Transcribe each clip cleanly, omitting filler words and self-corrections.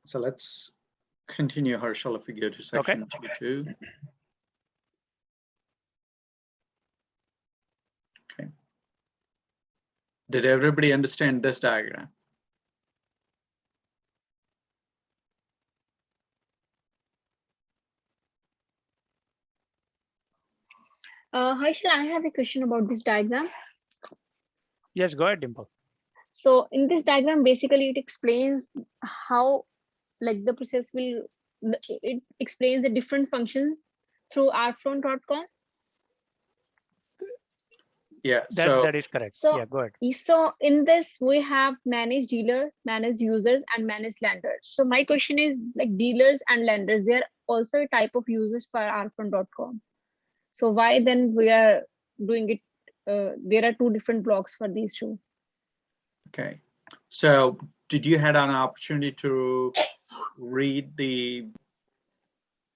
So let's continue, Harshal, if we go to section 2. Okay. Did everybody understand this diagram? Harshal, I have a question about this diagram. Yes, go ahead, Dimple. So in this diagram, basically it explains how like the process will, it explains the different functions through Arfloan.com. Yeah, that is correct. So yeah, go ahead. So in this, we have managed dealer, managed users, and managed lenders. So my question is, like, dealers and lenders, they're also a type of users for Arfloan.com. So why then we are doing it? There are two different blocks for these two. Okay. So did you had an opportunity to read the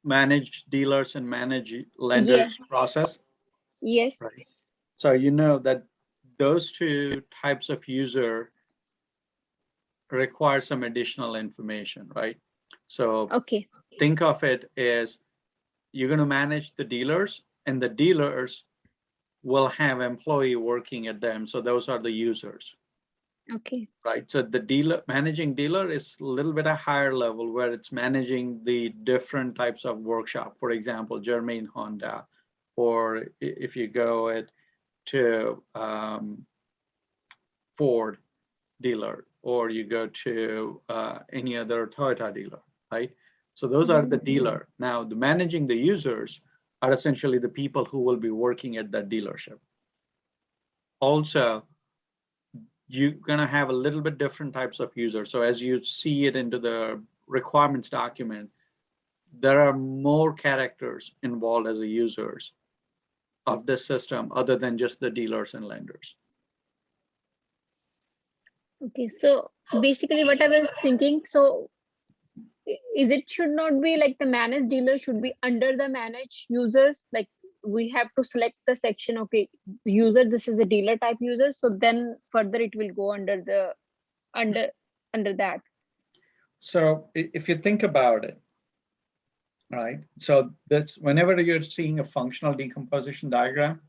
manage dealers and manage lenders process? Yes. Right. So you know that those two types of user require some additional information, right? So Okay. think of it as you're going to manage the dealers, and the dealers will have employee working at them. So those are the users. Okay. Right. So the managing dealer is a little bit a higher level where it's managing the different types of workshop. For example, Germain Honda, or if you go to Ford dealer, or you go to any other Toyota dealer, right? So those are the dealer. Now, the managing the users are essentially the people who will be working at that dealership. Also, you're going to have a little bit different types of users. So as you see it into the requirements document, there are more characters involved as a users of this system other than just the dealers and lenders. Okay, so basically what I was thinking, so is it should not be like the managed dealer should be under the managed users, like we have to select the section, okay, user, this is a dealer type user, so then further it will go under the under that. So if you think about it, right, so that's whenever you're seeing a functional decomposition diagram,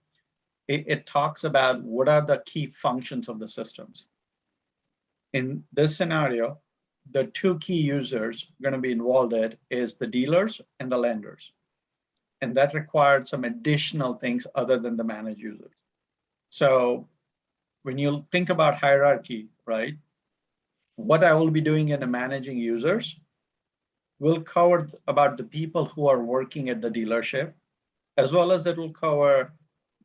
it talks about what are the key functions of the systems. In this scenario, the two key users going to be involved in is the dealers and the lenders. And that required some additional things other than the managed users. So when you think about hierarchy, right, what I will be doing in the managing users will cover about the people who are working at the dealership, as well as it will cover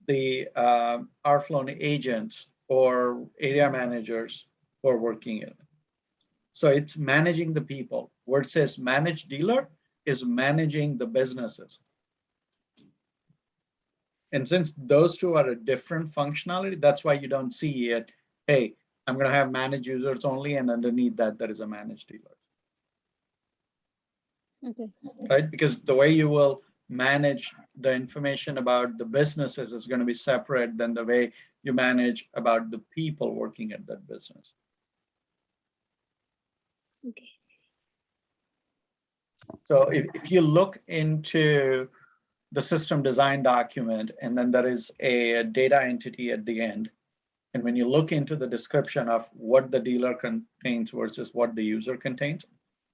the Arfloan agents or area managers who are working in it. So it's managing the people, where it says manage dealer is managing the businesses. And since those two are a different functionality, that's why you don't see it, hey, I'm going to have managed users only, and underneath that, there is a managed dealer. Okay. Right? Because the way you will manage the information about the businesses is going to be separate than the way you manage about the people working at that business. Okay. So if you look into the system design document, and then there is a data entity at the end, and when you look into the description of what the dealer contains versus what the user contains,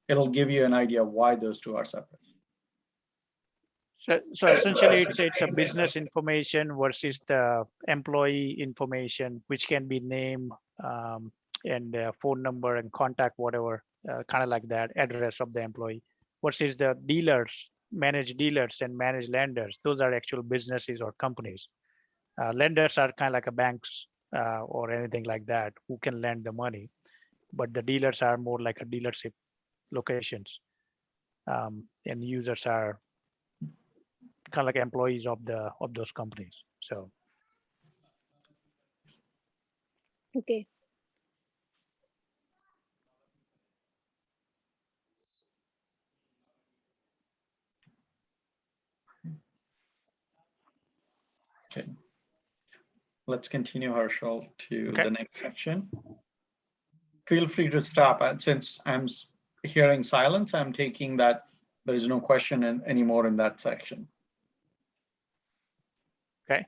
it'll give you an idea of why those two are separate. So essentially, it's a business information versus the employee information, which can be name and phone number and contact, whatever, kind of like that, address of the employee, versus the dealers, managed dealers and managed lenders. Those are actual businesses or companies. Lenders are kind of like a banks or anything like that who can lend the money, but the dealers are more like a dealership locations, and users are kind of like employees of those companies. So Okay. Okay. Let's continue, Harshal, to the next section. Feel free to stop since I'm hearing silence, I'm taking that there is no question anymore in that section. Okay.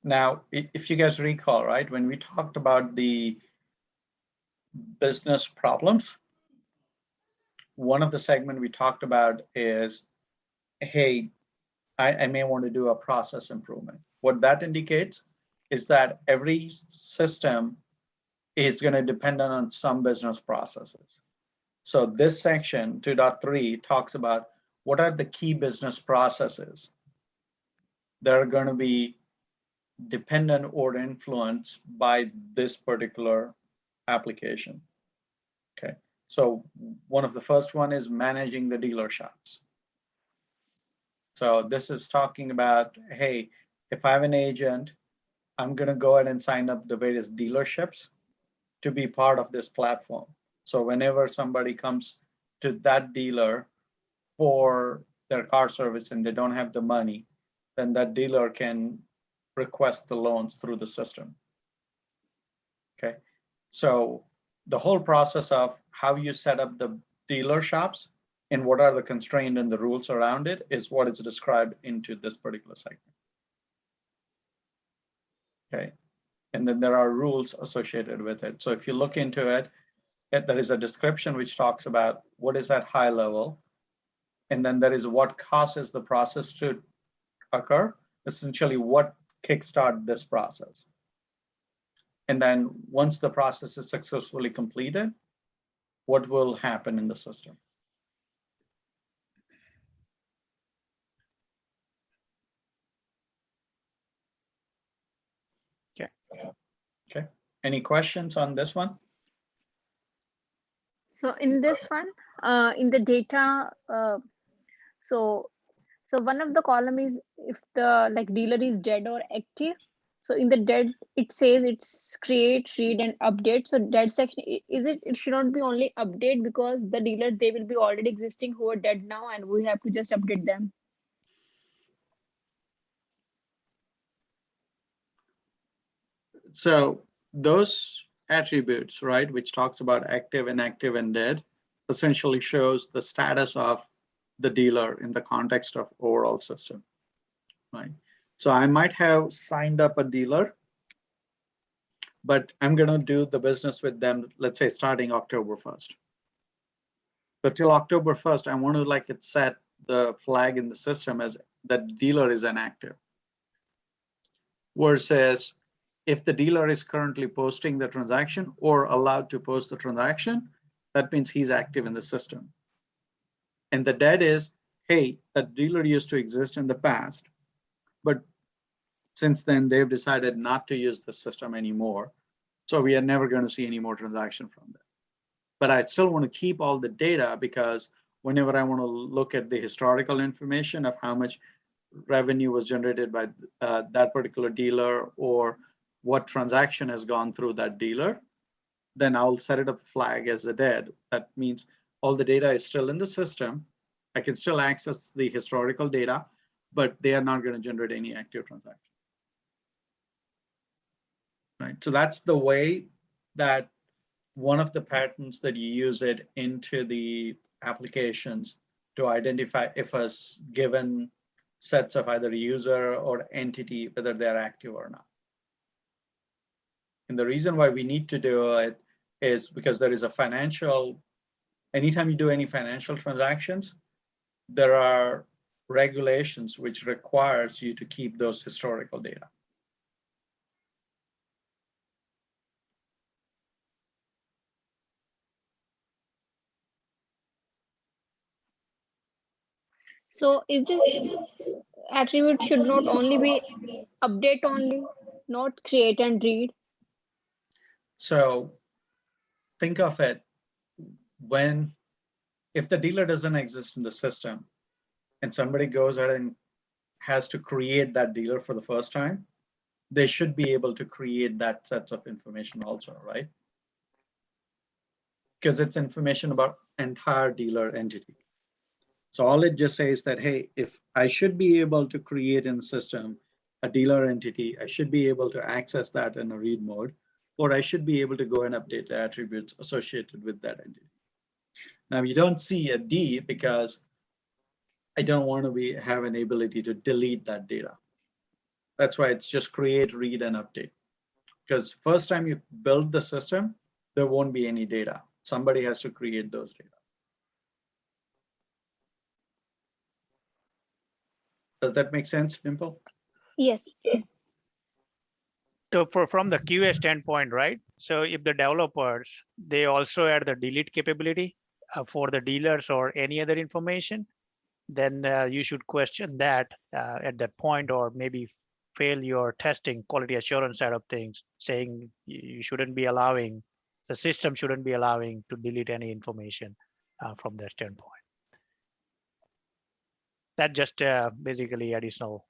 Now, if you guys recall, right, when we talked about the business problems, one of the segment we talked about is, hey, I may want to do a process improvement. What that indicates is that every system is going to depend on some business processes. So this section 2.3 talks about what are the key business processes that are going to be dependent or influenced by this particular application. Okay, so one of the first one is managing the dealer shops. So this is talking about, hey, if I have an agent, I'm going to go ahead and sign up the various dealerships to be part of this platform. So whenever somebody comes to that dealer for their car service and they don't have the money, then that dealer can request the loans through the system. Okay, so the whole process of how you set up the dealer shops and what are the constraints and the rules around it is what is described into this particular segment. Okay, and then there are rules associated with it. So if you look into it, there is a description which talks about what is at high level, and then there is what causes the process to occur, essentially what kickstart this process. And then once the process is successfully completed, what will happen in the system? Okay. Okay. Any questions on this one? So in this one, in the data, so one of the column is if the like dealer is dead or active. So in the dead, it says it's create, read, and update. So dead section, is it? It should not be only update because the dealer, they will be already existing who are dead now, and we have to just update them. So those attributes, right, which talks about active, inactive, and dead, essentially shows the status of the dealer in the context of overall system, right? So I might have signed up a dealer, but I'm going to do the business with them, let's say starting October 1st. But till October 1st, I want to like it set the flag in the system as that dealer is inactive. Versus if the dealer is currently posting the transaction or allowed to post the transaction, that means he's active in the system. And the dead is, hey, that dealer used to exist in the past, but since then they've decided not to use the system anymore. So we are never going to see any more transaction from them. But I still want to keep all the data because whenever I want to look at the historical information of how much revenue was generated by that particular dealer or what transaction has gone through that dealer, then I'll set it up flag as a dead. That means all the data is still in the system. I can still access the historical data, but they are not going to generate any active transaction. Right. So that's the way that one of the patterns that you use it into the applications to identify if a given sets of either user or entity, whether they're active or not. And the reason why we need to do it is because there is a financial, anytime you do any financial transactions, there are regulations which requires you to keep those historical data. So is this attribute should not only be update only, not create and read? So think of it if the dealer doesn't exist in the system and somebody goes ahead and has to create that dealer for the first time, they should be able to create that sets of information also, right? Because it's information about entire dealer entity. So all it just says that, hey, if I should be able to create in the system a dealer entity, I should be able to access that in a read mode, or I should be able to go and update the attributes associated with that entity. Now you don't see a D because I don't want to have an ability to delete that data. That's why it's just create, read, and update. Because first time you build the system, there won't be any data. Somebody has to create those data. Does that make sense, Dimple? Yes. So from the QA standpoint, right? So if the developers, they also add the delete capability for the dealers or any other information, then you should question that at that point, or maybe fail your testing quality assurance side of things, saying you shouldn't be allowing, the system shouldn't be allowing to delete any information from that standpoint. That just basically additional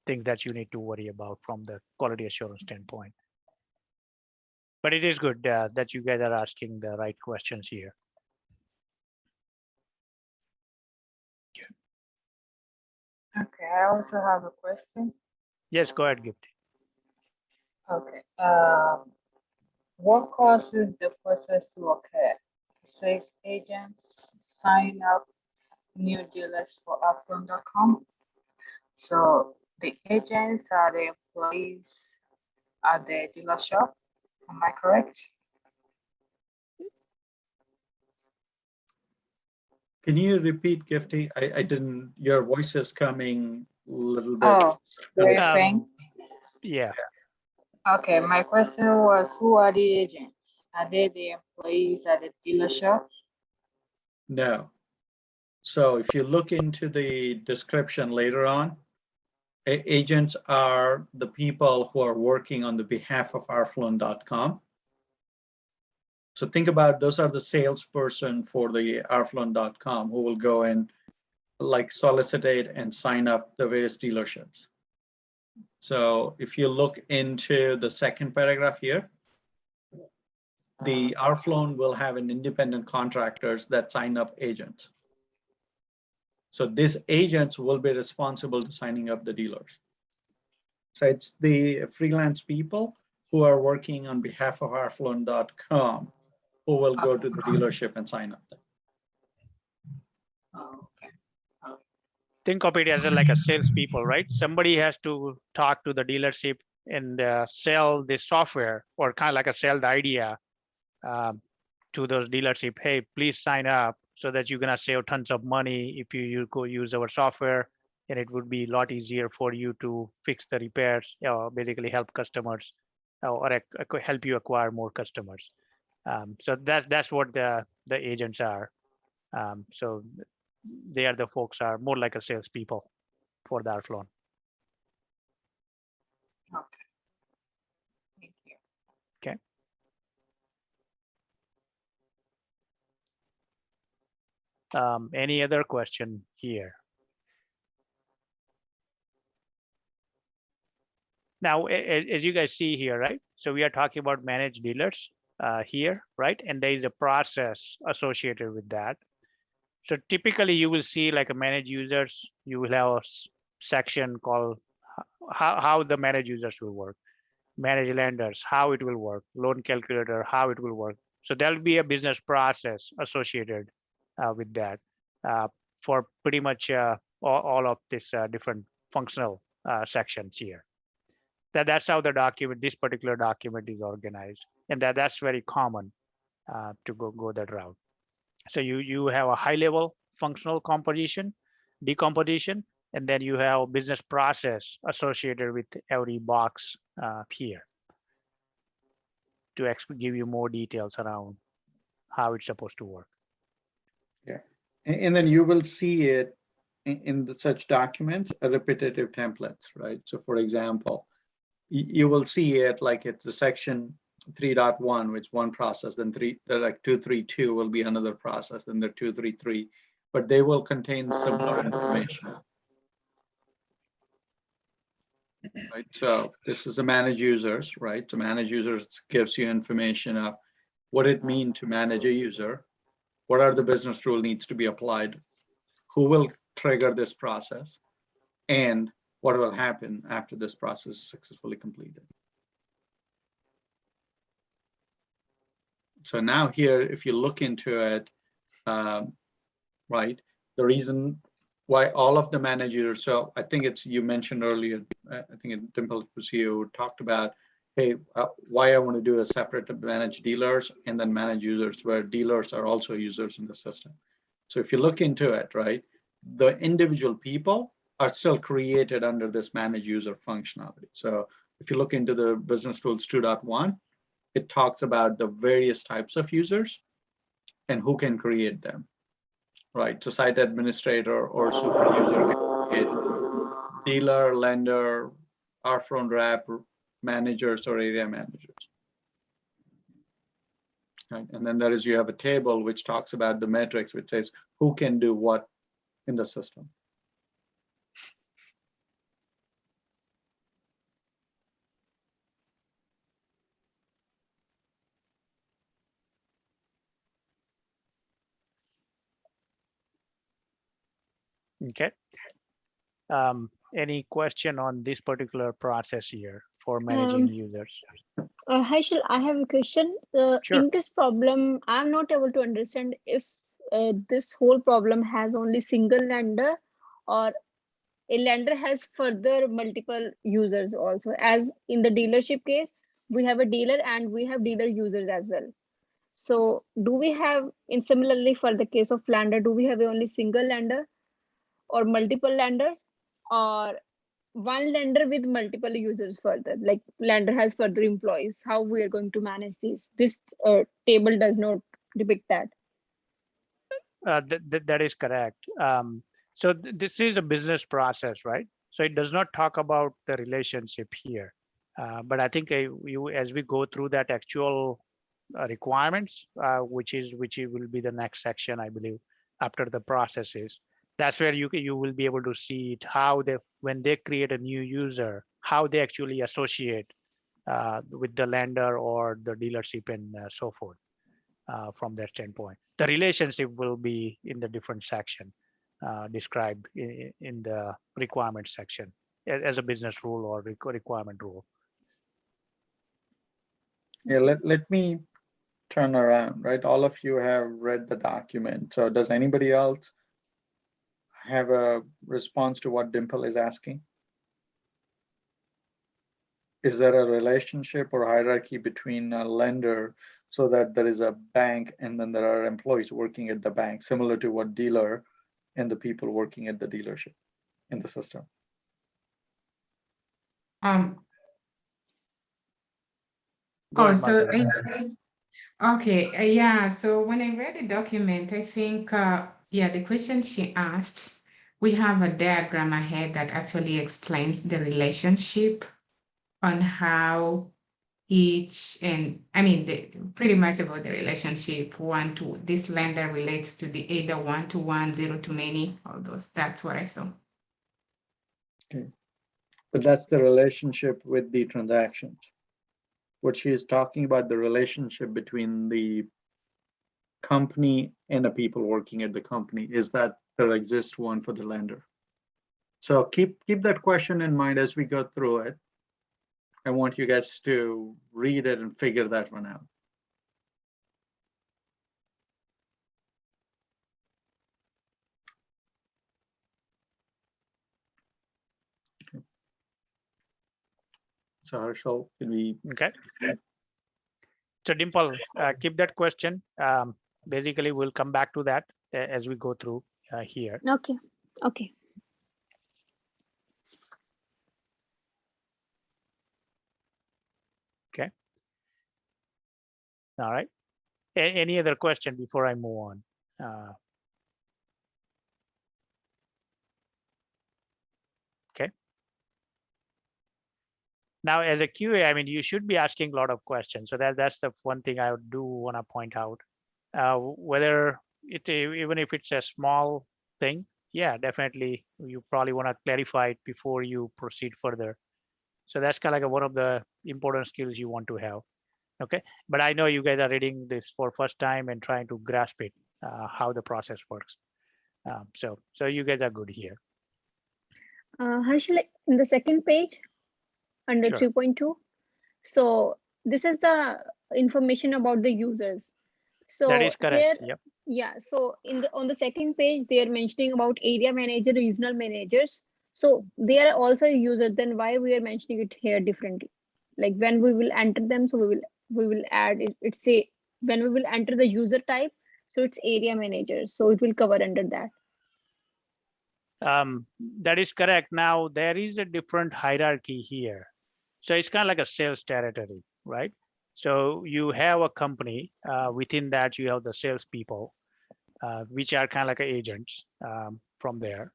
thing that you need to worry about from the quality assurance standpoint. But it is good that you guys are asking the right questions here. Okay, I also have a question. Yes, go ahead, Gift. Okay, what causes the process to occur? It says agents sign up new dealers for Arfloan.com. So the agents are the employees at the dealer shop. Am I correct? Can you repeat, Gifty? I didn't, your voice is coming a little bit. Oh, you're saying? Yeah. Okay, my question was, who are the agents? Are they the employees at the dealer shop? No. So if you look into the description later on, agents are the people who are working on the behalf of Arfloan.com. So think about, those are the salesperson for the Arfloan.com who will go and like solicitate and sign up the various dealerships. So if you look into the second paragraph here, the Arfloan will have an independent contractors that sign up agents. So these agents will be responsible to signing up the dealers. So it's the freelance people who are working on behalf of Arfloan.com who will go to the dealership and sign up. Oh, okay. Think of it as like a salespeople, right? Somebody has to talk to the dealership and sell the software, or kind of like a sell the idea to those dealership. Hey, please sign up so that you're gonna save tons of money if you go use our software, and it would be a lot easier for you to fix the repairs, basically help customers or help you acquire more customers. So that's what the agents are. So they are the folks are more like a salespeople for the Arfloan. Okay. Thank you. Okay. Any other question here? Now, as you guys see here, right? So we are talking about managed dealers here, right? And there is a process associated with that. So typically you will see like a managed users, you will have a section called how the managed users will work, managed lenders, how it will work, loan calculator, how it will work. So there'll be a business process associated with that for pretty much all of this different functional sections here. That's how the document, this particular document is organized. And that's very common to go that route. So you have a high level functional composition, decomposition, and then you have business process associated with every box here to give you more details around how it's supposed to work. Yeah, and then you will see it in such documents, repetitive templates, right? So for example, you will see it like it's the section 3.1, which one process, then like 232 will be another process, then the 233, but they will contain similar information. Right, so this is a manage users, right? To manage users gives you information of what it means to manage a user, what are the business rule needs to be applied, who will trigger this process, and what will happen after this process is successfully completed. So now here, if you look into it, right, the reason why all of the managers, so I think it's, you mentioned earlier, I think it, Dimple was here, who talked about, hey, why I want to do a separate manage dealers and then manage users, where dealers are also users in the system. So if you look into it, right, the individual people are still created under this manage user functionality. So if you look into the business tools 2.1, it talks about the various types of users and who can create them, right? So site administrator or super user can create dealer, lender, Arfloan rep, managers, or area managers. Right? And then there is, you have a table which talks about the metrics, which says who can do what in the system. Okay. Any question on this particular process here for managing users? Harshal, I have a question. Sure. In this problem, I'm not able to understand if this whole problem has only single lender, or a lender has further multiple users also. As in the dealership case, we have a dealer and we have dealer users as well. So do we have, in similarly for the case of lender, do we have only single lender or multiple lenders, or one lender with multiple users further, like lender has further employees? How we are going to manage these? This table does not depict that. That is correct. So this is a business process, right? So it does not talk about the relationship here. But I think as we go through that actual requirements, which will be the next section, I believe, after the processes, that's where you will be able to see it, how they, when they create a new user, how they actually associate with the lender or the dealership and so forth. From that standpoint, the relationship will be in the different section described in the requirement section as a business rule or requirement rule. Yeah, let me turn around, right? All of you have read the document. So does anybody else have a response to what Dimple is asking? Is there a relationship or hierarchy between a lender, so that there is a bank and then there are employees working at the bank, similar to what dealer and the people working at the dealership in the system? Okay, yeah, so when I read the document, I think, yeah, the question she asked, we have a diagram ahead that actually explains the relationship on how each, and I mean, pretty much about the relationship, one to this lender relates to the either one to one, zero to many, all those. That's what I saw. Okay, but that's the relationship with the transactions. What she is talking about, the relationship between the company and the people working at the company, is that there exists one for the lender. So keep that question in mind as we go through it. I want you guys to read it and figure that one out. Okay. So Harshal, can we? Okay. So Dimple, keep that question. Basically, we'll come back to that as we go through here. Okay. Okay. Okay. All right. Any other question before I move on? Okay. Now, as a QA, I mean, you should be asking a lot of questions. So that's the one thing I do want to point out. Whether it, even if it's a small thing, yeah, definitely, you probably want to clarify it before you proceed further. So that's kind of like one of the important skills you want to have. Okay, but I know you guys are reading this for first time and trying to grasp it, how the process works. So you guys are good here. Harshal, in the second page under Sure. 3.2, so this is the information about the users. So That is correct. here, Yep. yeah. So on the second page, they are mentioning about area manager, regional managers. So they are also a user. Then why we are mentioning it here differently? Like when we will enter them, so we will add it. It say when we will enter the user type, so it's area manager. So it will cover under that. That is correct. Now there is a different hierarchy here. So it's kind of like a sales territory, right? So you have a company, within that you have the salespeople, which are kind of like agents from there.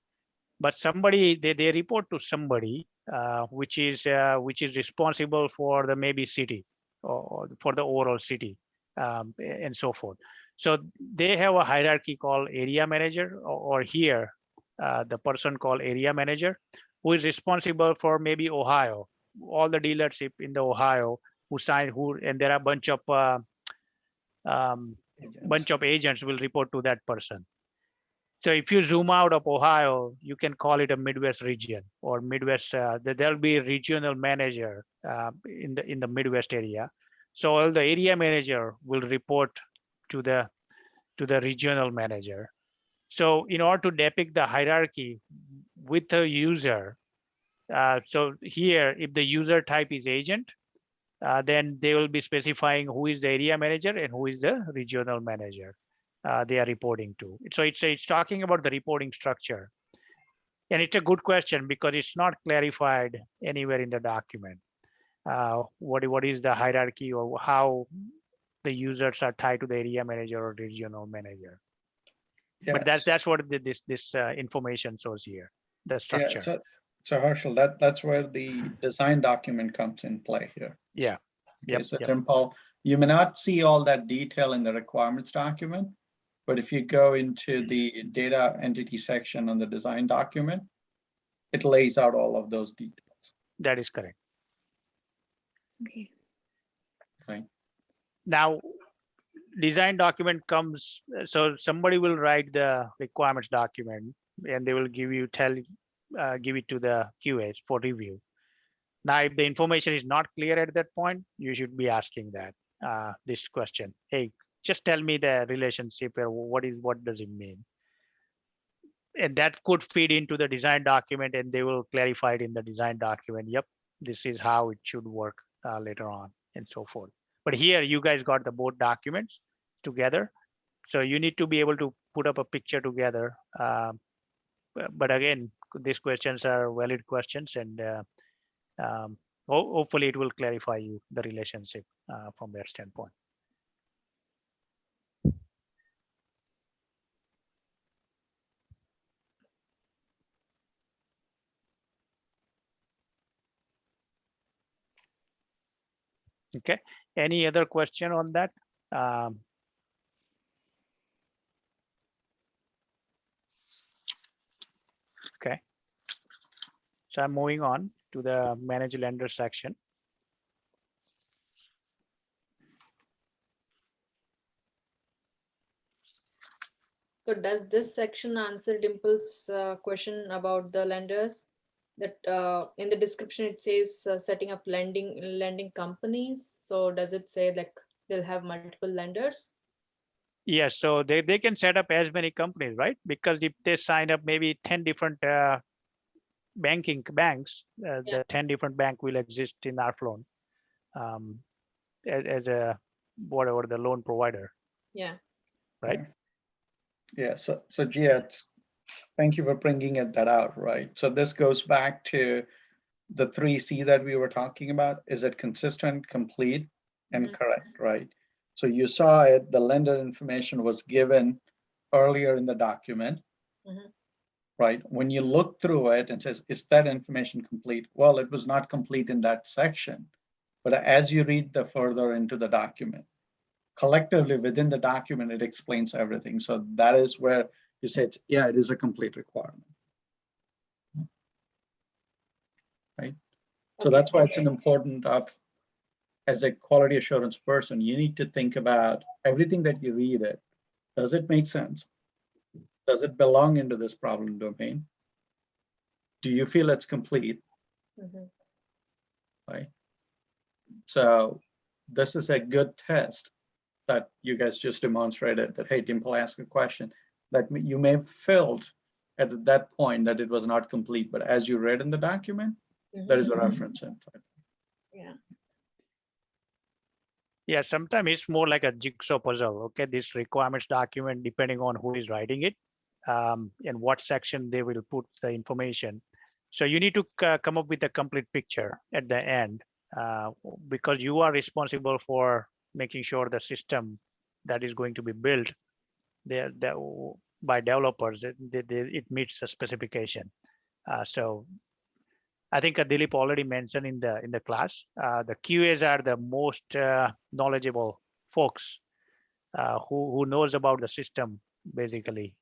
But somebody, they report to somebody which is responsible for the maybe city or for the overall city, and so forth. So they have a hierarchy called area manager, or here the person called area manager, who is responsible for maybe Ohio, all the dealership in the Ohio who sign who, and there are a bunch of agents will report to that person. So if you zoom out of Ohio, you can call it a Midwest region or Midwest. There'll be a regional manager in the Midwest area. So all the area manager will report to the regional manager. So in order to depict the hierarchy with the user, so here if the user type is agent, then they will be specifying who is the area manager and who is the regional manager they are reporting to. So it's talking about the reporting structure. And it's a good question because it's not clarified anywhere in the document. What is the hierarchy or how the users are tied to the area manager or regional manager? Yeah, But that's what this information shows here, the structure. Yeah, so Harshal, that's where the design document comes in play here. Yeah. Okay, Yep, so yep. Dimple, you may not see all that detail in the requirements document, but if you go into the data entity section on the design document, it lays out all of those details. That is correct. Okay. Right. Now, design document comes, so somebody will write the requirements document and they will give it to the QA for review. Now, if the information is not clear at that point, you should be asking that this question. Hey, just tell me the relationship or what does it mean? And that could feed into the design document and they will clarify it in the design document. Yep, this is how it should work later on and so forth. But here you guys got the both documents together. So you need to be able to put up a picture together. But again, these questions are valid questions and hopefully it will clarify you the relationship from that standpoint. Okay, any other question on that? Okay, so I'm moving on to the manage lender section. So does this section answer Dimple's question about the lenders? That in the description it says setting up lending companies. So does it say like they'll have multiple lenders? Yes, so they can set up as many companies, right? Because if they sign up maybe 10 different banks, the 10 different bank will exist in Arfloan as a whatever the loan provider. Yeah. Right. Yeah. So Gia, thank you for bringing that out. Right. So this goes back to the 3C that we were talking about. Is it consistent, complete, and correct? Right. So you saw it. The lender information was given earlier in the document. Right. When you look through it and says, is that information complete? Well, it was not complete in that section. But as you read the further into the document, collectively within the document, it explains everything. So that is where you say, yeah, it is a complete requirement. Right. So that's why it's an important as a quality assurance person, you need to think about everything that you read it. Does it make sense? Does it belong into this problem domain? do you feel it's complete? Mhm. Right? So this is a good test that you guys just demonstrated that, hey, Dimple asked a question that you may have felt at that point that it was not complete, but as you read in the document, there is a reference inside. Yeah. Yeah, sometimes it's more like a jigsaw puzzle. Okay, this requirements document, depending on who is writing it, and what section they will put the information. So you need to come up with a complete picture at the end, because you are responsible for making sure the system that is going to be built there by developers, it meets the specification. So I think Dilip already mentioned in the class, the QAs are the most knowledgeable folks who knows about the system, basically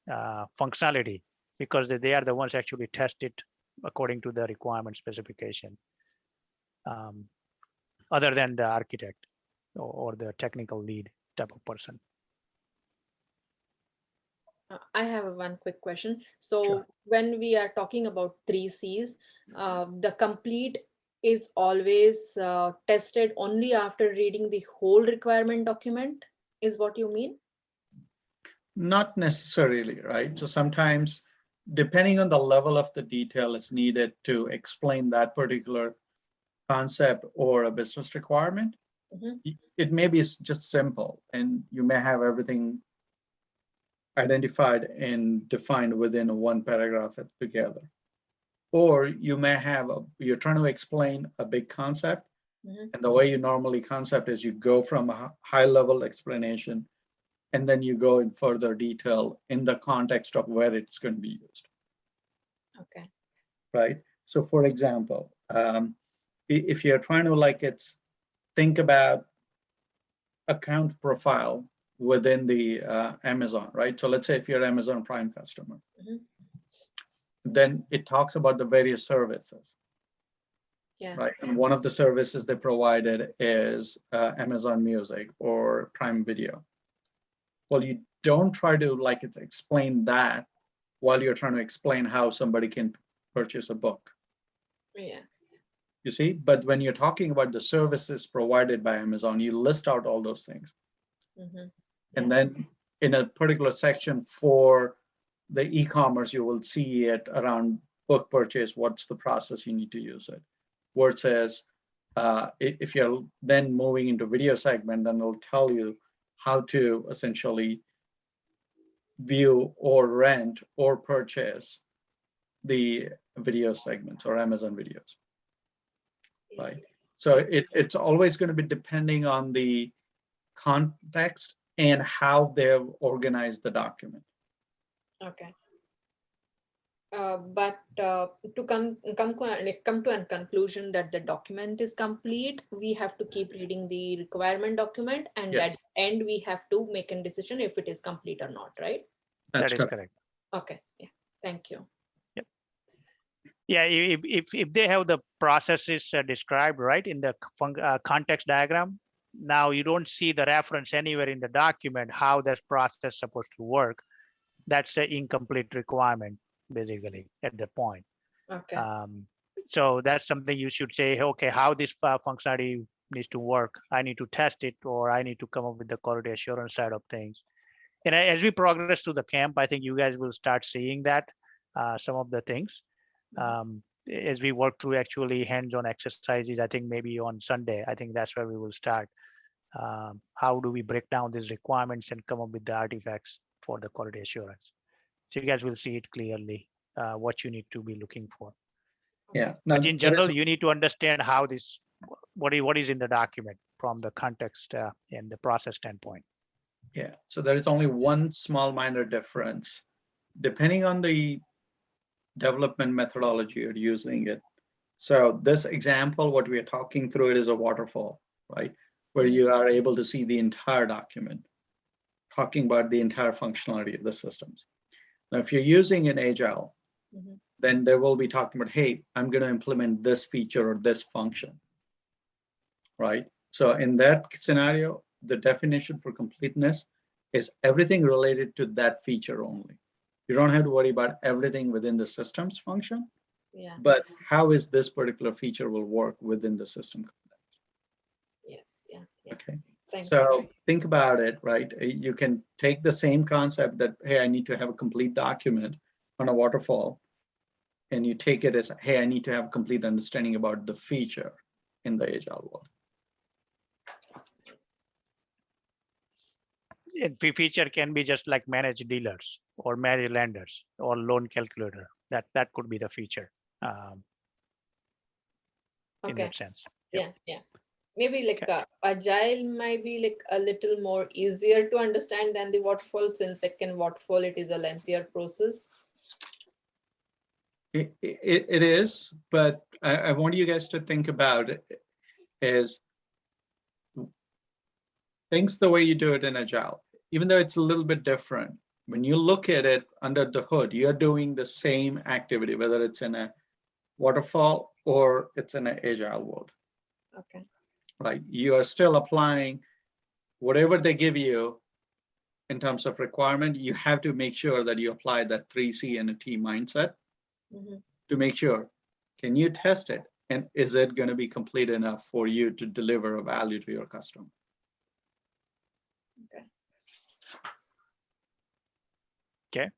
functionality, because they are the ones actually test it according to the requirement specification, other than the architect or the technical lead type of person. I have one quick question. So Sure. when we are talking about 3Cs, the complete is always tested only after reading the whole requirement document, is what you mean? Not necessarily, right? So sometimes, depending on the level of the detail is needed to explain that particular concept or a business requirement, it may be just simple, and you may have everything identified and defined within one paragraph together. Or you may have, you're trying to explain a big concept, and the way you normally concept is you go from a high level explanation, and then you go in further detail in the context of where it's going to be used. Okay. Right? So for example, if you're trying to think about account profile within the Amazon, right? So let's say if you're an Amazon Prime customer, then it talks about the various services. Yeah. Right. And one of the services they provided is Amazon Music or Prime Video. Well, you don't try to explain that while you're trying to explain how somebody can purchase a book. Yeah. You see, but when you're talking about the services provided by Amazon, you list out all those things. And then in a particular section for the e-commerce, you will see it around book purchase, what's the process you need to use it. Versus if you're then moving into video segment, then it'll tell you how to essentially view or rent or purchase the video segments or Amazon videos, right? So it's always going to be depending on the context and how they've organized the document. Okay. But to come to a conclusion that the document is complete, we have to keep reading the requirement document, and Yes. at the end we have to make a decision if it is complete or not, right? That's That is correct. Okay. Yeah. Thank you. Yeah, if they have the processes described right in the context diagram, now you don't see the reference anywhere in the document how that process is supposed to work. That's an incomplete requirement, basically, at that point. Okay. So that's something you should say, okay, how this functionality needs to work. I need to test it, or I need to come up with the quality assurance side of things. And as we progress through the camp, I think you guys will start seeing that, some of the things. As we work through actually hands-on exercises, I think maybe on Sunday, I think that's where we will start. How do we break down these requirements and come up with the artifacts for the quality assurance? So you guys will see it clearly, what you need to be looking for. Yeah. But in general, you need to understand how this, what is in the document from the context and the process standpoint. Yeah. So there is only one small minor difference. Depending on the development methodology you're using it. So this example, what we are talking through it is a waterfall, right? Where you are able to see the entire document, talking about the entire functionality of the systems. Now, if you're using an Agile, then there will be talking about, hey, I'm going to implement this feature or this function, right? So in that scenario, the definition for completeness is everything related to that feature only. You don't have to worry about everything within the systems function. Yeah. But how is this particular feature will work within the system? Yes. Yes. Yeah. Okay. Thank you. So think about it, right? You can take the same concept that, hey, I need to have a complete document on a waterfall, and you take it as, hey, I need to have a complete understanding about the feature in the agile world. And feature can be just like manage dealers or manage lenders or loan calculator. That could be the feature in Okay. that sense. Yep. Yeah. Maybe like agile might be like a little more easier to understand than the waterfall, since like in waterfall it is a lengthier process. It is, but I want you guys to think about it is things the way you do it in agile, even though it's a little bit different. When you look at it under the hood, you're doing the same activity, whether it's in a waterfall or it's in an agile world. Okay. Right? You are still applying whatever they give you in terms of requirement. You have to make sure that you apply that 3C and a T mindset to make sure, can you test it? And is it going to be complete enough for you to deliver a value to your customer? Okay. Okay.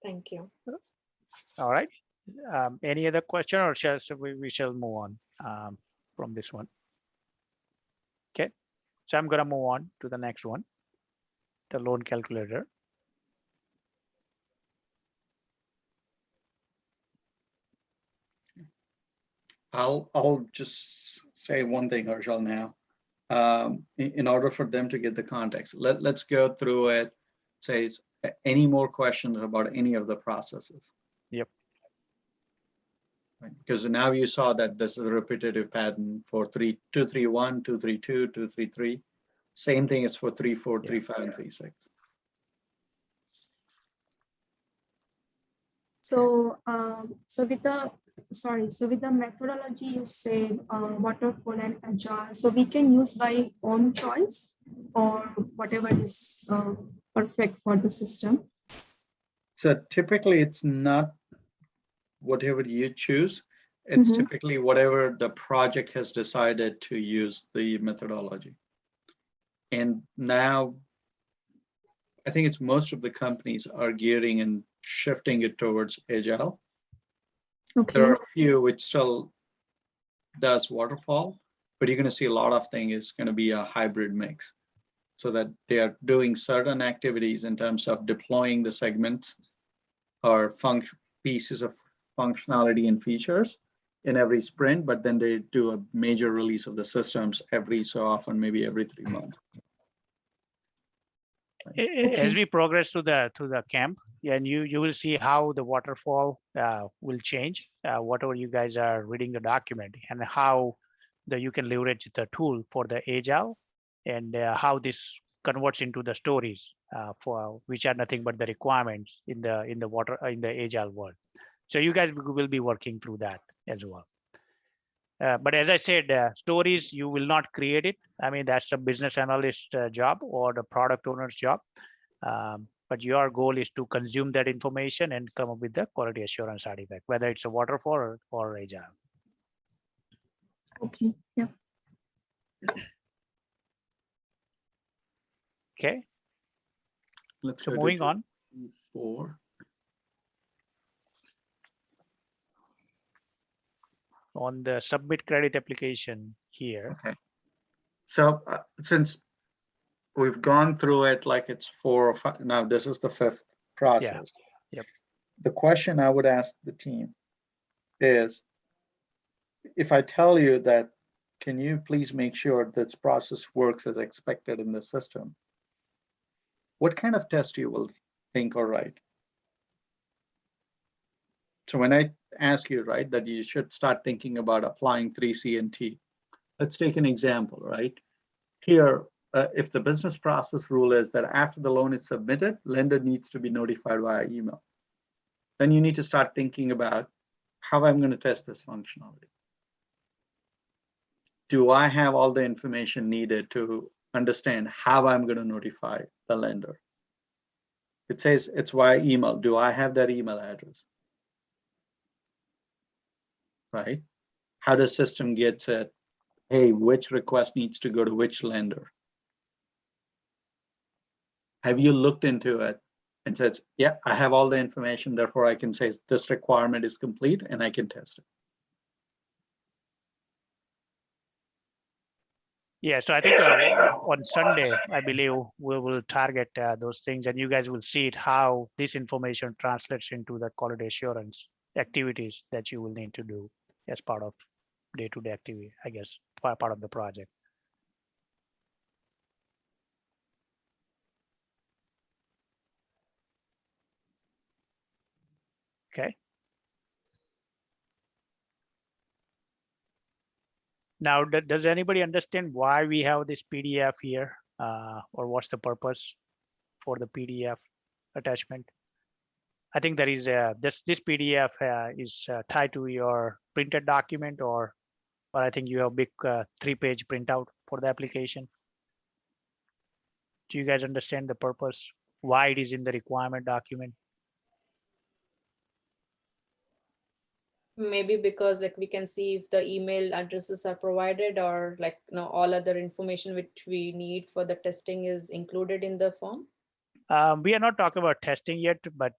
Thank you. All right. Any other question, or we shall move on from this one? Okay. So I'm going to move on to the next one, the loan calculator. I'll just say one thing, Harshal, now. In order for them to get the context, let's go through it. Say any more questions about any of the processes. Yep. Right? Because now you saw that this is a repetitive pattern for 231, 232, 233. Same thing is for 34, 35, and 36. So, so with the methodology you said, waterfall and agile, so we can use by own choice or whatever is perfect for the system. So typically it's not whatever you choose. It's typically whatever the project has decided to use the methodology. And now I think it's most of the companies are gearing and shifting it towards agile. Okay. There are a few which still does waterfall, but you're going to see a lot of things is going to be a hybrid mix, so that they are doing certain activities in terms of deploying the segments or pieces of functionality and features in every sprint, but then they do a major release of the systems every so often, maybe every 3 months. As we progress to the camp, and you will see how the waterfall will change, whatever you guys are reading the document, and how you can leverage the tool for the agile, and how this converts into the stories for which are nothing but the requirements in the agile world. So you guys will be working through that as well. But as I said, stories, you will not create it. I mean, that's a business analyst job or the product owner's job. But your goal is to consume that information and come up with the quality assurance artifact, whether it's a waterfall or agile. Okay. Yeah. Okay. Let's So go moving to on. 4. On the submit credit application here. Okay. So since we've gone through it like it's 4 or 5, now this is the 5th process. Yeah. Yep. The question I would ask the team is, if I tell you that, can you please make sure this process works as expected in the system? What kind of test you will think or write? So when I ask you, right, that you should start thinking about applying 3C and T, let's take an example, right? Here, if the business process rule is that after the loan is submitted, lender needs to be notified via email. Then you need to start thinking about how I'm going to test this functionality. Do I have all the information needed to understand how I'm going to notify the lender? It says it's via email. Do I have that email address? right? How does system gets it? Hey, which request needs to go to which lender? Have you looked into it and says, yeah, I have all the information, therefore I can say this requirement is complete and I can test it. Yeah, so I think on Sunday, I believe we will target those things, and you guys will see it how this information translates into the quality assurance activities that you will need to do as part of day-to-day activity, I guess, part of the project. Okay. Now, does anybody understand why we have this PDF here, or what's the purpose for the PDF attachment? I think there is this PDF is tied to your printed document, or I think you have a big 3-page printout for the application. Do you guys understand the purpose? Why it is in the requirement document? Maybe because like we can see if the email addresses are provided, or like all other information which we need for the testing is included in the form. We are not talking about testing yet, but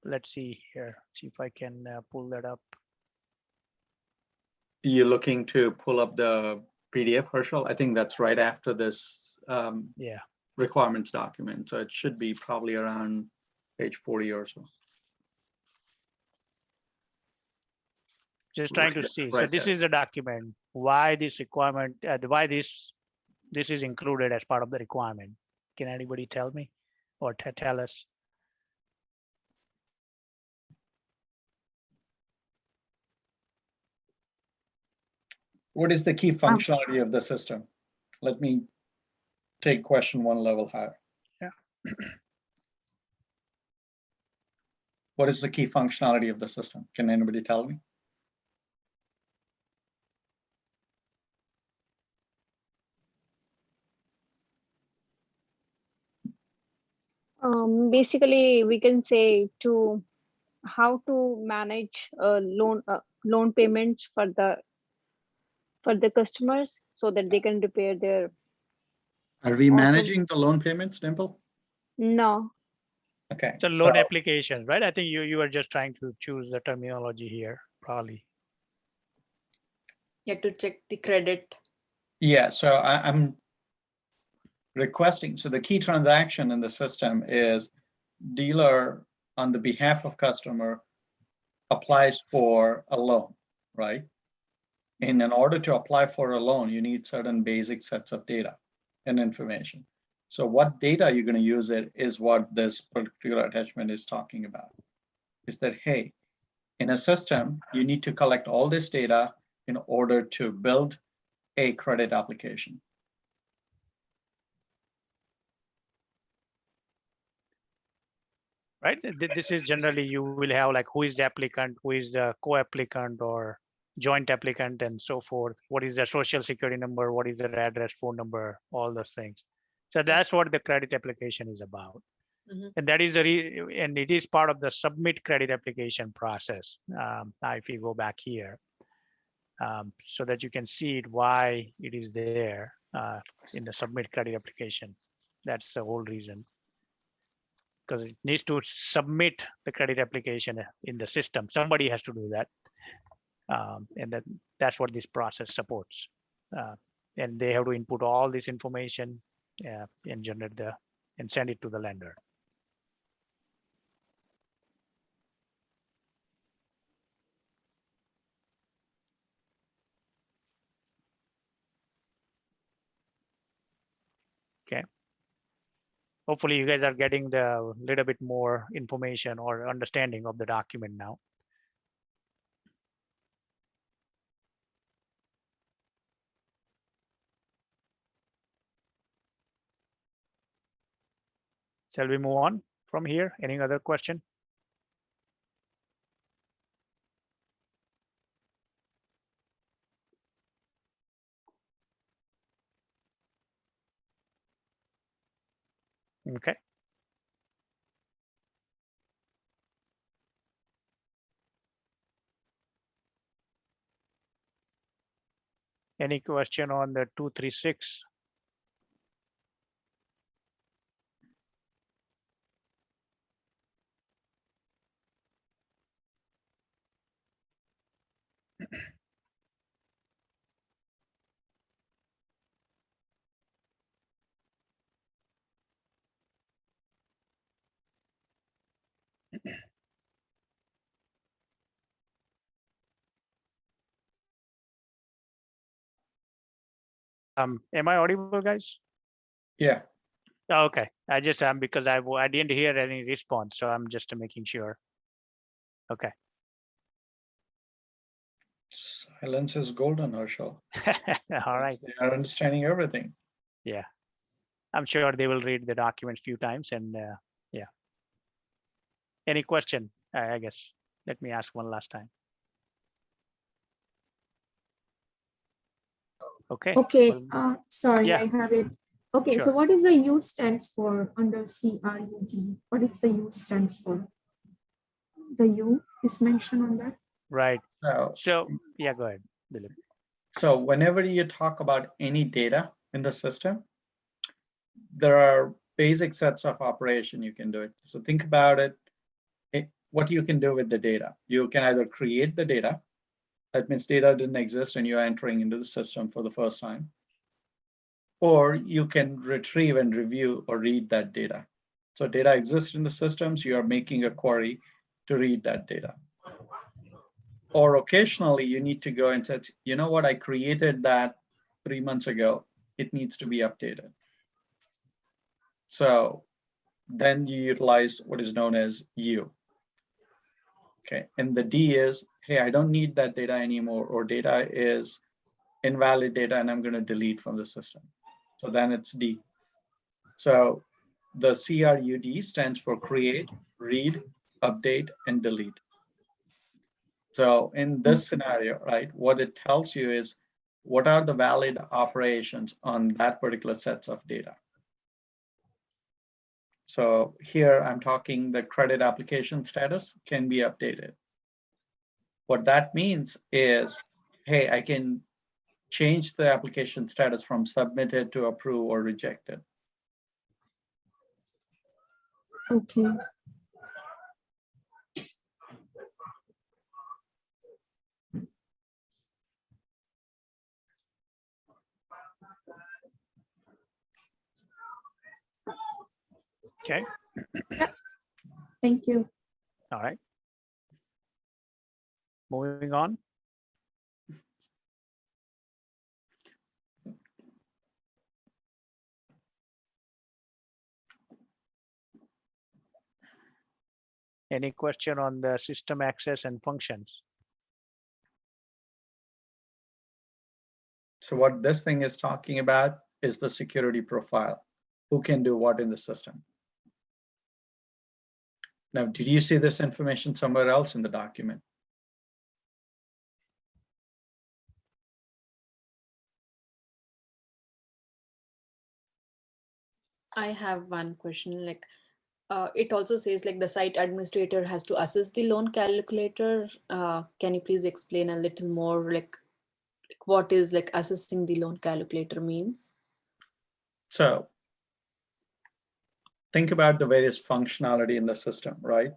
let's see here. See if I can pull that up. You're looking to pull up the PDF, Herschel? I think that's right after this Yeah. requirements document. So it should be probably around page 40 or so. Just trying to see. So Right this there. is a document. Why this requirement? Why this is included as part of the requirement? Can anybody tell me, or tell us? What is the key functionality of the system? Let me take question one level higher. Yeah. What is the key functionality of the system? Can anybody tell me? Basically, we can say to how to manage loan payments for the customers so that they can repair their. Are we Auto- managing the loan payments, Dimple? No. Okay. The loan application, right? I think you are just trying to choose the terminology here, probably. You have to check the credit. Yeah, so I'm requesting, so the key transaction in the system is dealer on the behalf of customer applies for a loan, right? And in order to apply for a loan, you need certain basic sets of data and information. So what data you're going to use it is what this particular attachment is talking about. Is that, hey, in a system, you need to collect all this data in order to build a credit application. Right. This is generally you will have like who is the applicant, who is the co-applicant or joint applicant, and so forth. What is their social security number? What is their address, phone number, all those things. So that's what the credit application is about. And that is and it is part of the submit credit application process. Now, if you go back here, so that you can see it, why it is there in the submit credit application. That's the whole reason. Because it needs to submit the credit application in the system. Somebody has to do that. And that's what this process supports. And they have to input all this information and generate and send it to the lender. Okay. Hopefully you guys are getting the little bit more information or understanding of the document now. Shall we move on from here? Any other question? Okay. Any question on the 236? Am I audible, guys? Yeah. Oh, okay, I just because I didn't hear any response, so I'm just making sure. Okay. Silence is golden, Harshal. All right. They are understanding everything. Yeah, I'm sure they will read the document a few times and yeah. Any question? I guess. Let me ask one last time. Okay. Okay, well, sorry, yeah. I have it. Okay, so Sure. what is the U stands for under CRUD? What is the U stands for? The U is mentioned on that? Right. So, So yeah, go ahead, Dilip. so whenever you talk about any data in the system, there are basic sets of operation you can do it. So think about it, what you can do with the data. You can either create the data, that means data didn't exist and you're entering into the system for the first time, or you can retrieve and review or read that data. So data exists in the systems, you are making a query to read that data. Or occasionally you need to go and say, you know what, I created that 3 months ago, it needs to be updated. So then you utilize what is known as U. Okay, and the D is, hey, I don't need that data anymore, or data is invalid data and I'm going to delete from the system. So then it's D. So the CRUD stands for create, read, update, and delete. So in this scenario, right, what it tells you is what are the valid operations on that particular sets of data. So here I'm talking the credit application status can be updated. What that means is, hey, I can change the application status from submitted to approved or rejected. Okay. Okay. Thank you. All right. Moving on. Any question on the system access and functions? So what this thing is talking about is the security profile. Who can do what in the system? Now, did you see this information somewhere else in the document? I have one question. Like, it also says like the site administrator has to assess the loan calculator. Can you please explain a little more, like what is like assessing the loan calculator means? So think about the various functionality in the system, right?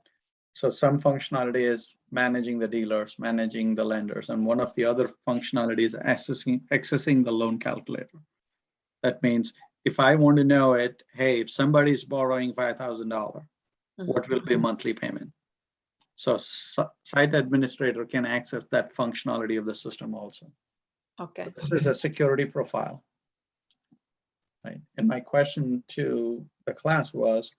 So some functionality is managing the dealers, managing the lenders, and one of the other functionality is accessing the loan calculator. That means if I want to know it, hey, if somebody's borrowing $5,000, what will be monthly payment? So site administrator can access that functionality of the system also. Okay. This is a security profile, right? And my question to the class was,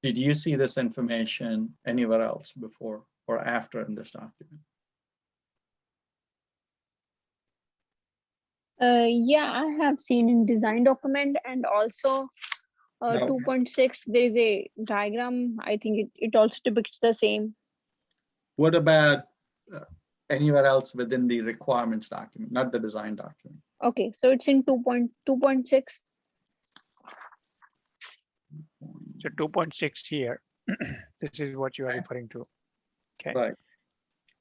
did you see this information anywhere else before or after in this document? Yeah, I have seen in design document, and also No. 2.6, there is a diagram. I think it also depicts the same. What about anywhere else within the requirements document, not the design document? Okay, so it's in 2.6. So 2.6 here. This is what you are referring to. Okay. Right.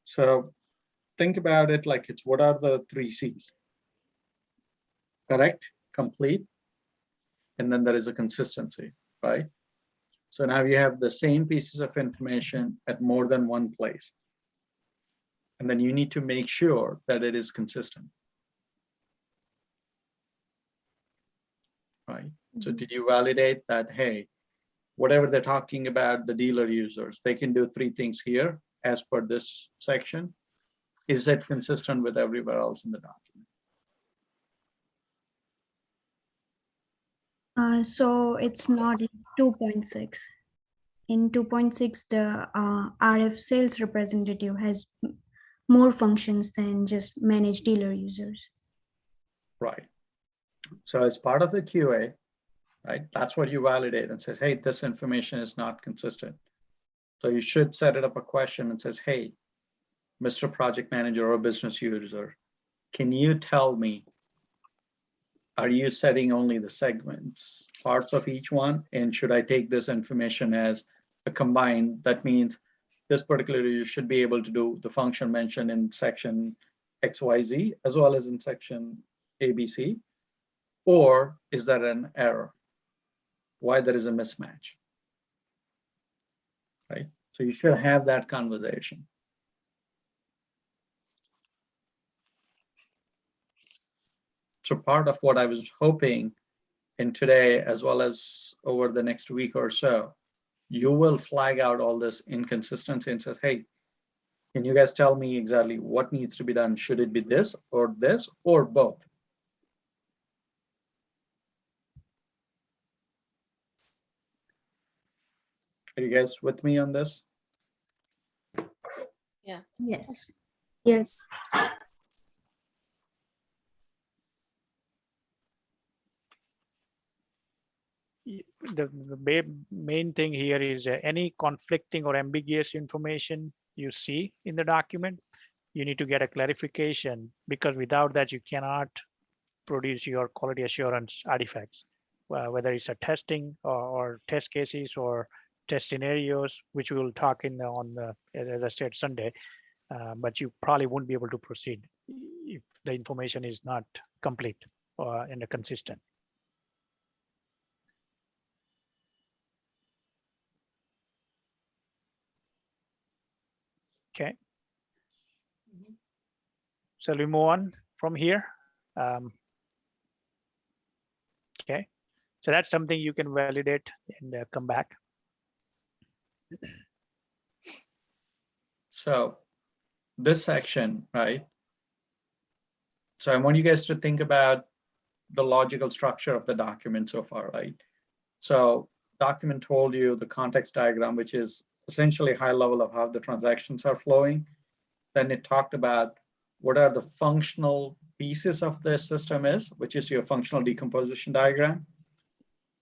So think about it like it's what are the 3 C's? correct, complete, and then there is a consistency, right? So now you have the same pieces of information at more than one place. And then you need to make sure that it is consistent. Right? So did you validate that, hey, whatever they're talking about, the dealer users, they can do 3 things here as per this section. Is it consistent with everywhere else in the document? So it's not in 2.6. In 2.6, the RF sales representative has more functions than just manage dealer users. Right. So as part of the QA, right, that's what you validate and says, hey, this information is not consistent. So you should set it up a question and says, hey, Mr. Project Manager or business user, can you tell me, are you setting only the segments, parts of each one? And should I take this information as a combined? That means this particular user should be able to do the function mentioned in section XYZ as well as in section ABC, or is that an error? Why there is a mismatch, right? So you should have that conversation. So part of what I was hoping in today, as well as over the next week or so, you will flag out all this inconsistency and says, hey, can you guys tell me exactly what needs to be done? Should it be this or both? Are you guys with me on this? Yeah. Yes. Yes. The main thing here is any conflicting or ambiguous information you see in the document, you need to get a clarification, because without that you cannot produce your quality assurance artifacts, whether it's a testing or test cases or test scenarios, which we will talk in on the, as I said, Sunday. But you probably won't be able to proceed if the information is not complete and consistent. Okay. So we move on from here. Okay. So that's something you can validate and come back. So this section, right? So I want you guys to think about the logical structure of the document so far, right? So document told you the context diagram, which is essentially high level of how the transactions are flowing. Then it talked about what are the functional pieces of the system is, which is your functional decomposition diagram.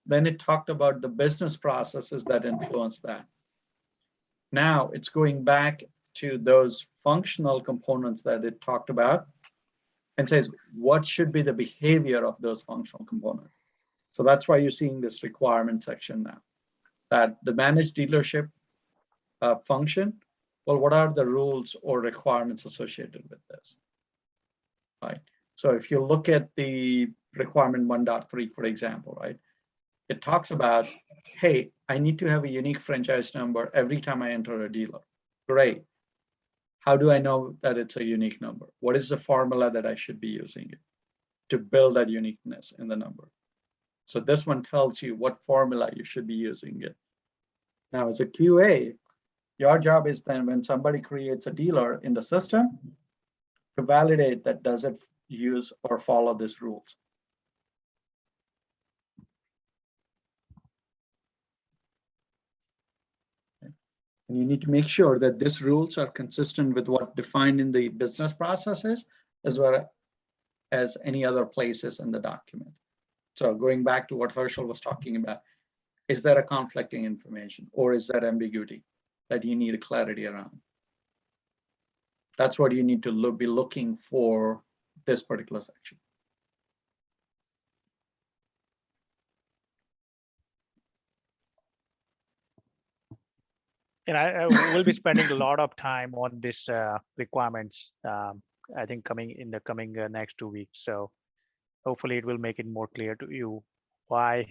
Then it talked about the business processes that influence that. Now it's going back to those functional components that it talked about and says, what should be the behavior of those functional components? So that's why you're seeing this requirement section now, that the managed dealership function, well, what are the rules or requirements associated with this, right? So if you look at the requirement 1.3, for example, right, it talks about, hey, I need to have a unique franchise number every time I enter a dealer. Great. How do I know that it's a unique number? What is the formula that I should be using it to build that uniqueness in the number? So this one tells you what formula you should be using it. Now, as a QA, your job is then when somebody creates a dealer in the system to validate that does it use or follow these rules. And you need to make sure that these rules are consistent with what defined in the business processes, as well as any other places in the document. So going back to what Herschel was talking about, is there a conflicting information or is there ambiguity that you need a clarity around? That's what you need to be looking for this particular section. And I will be spending a lot of time on this requirements. I think coming in the next 2 weeks. So hopefully it will make it more clear to you why,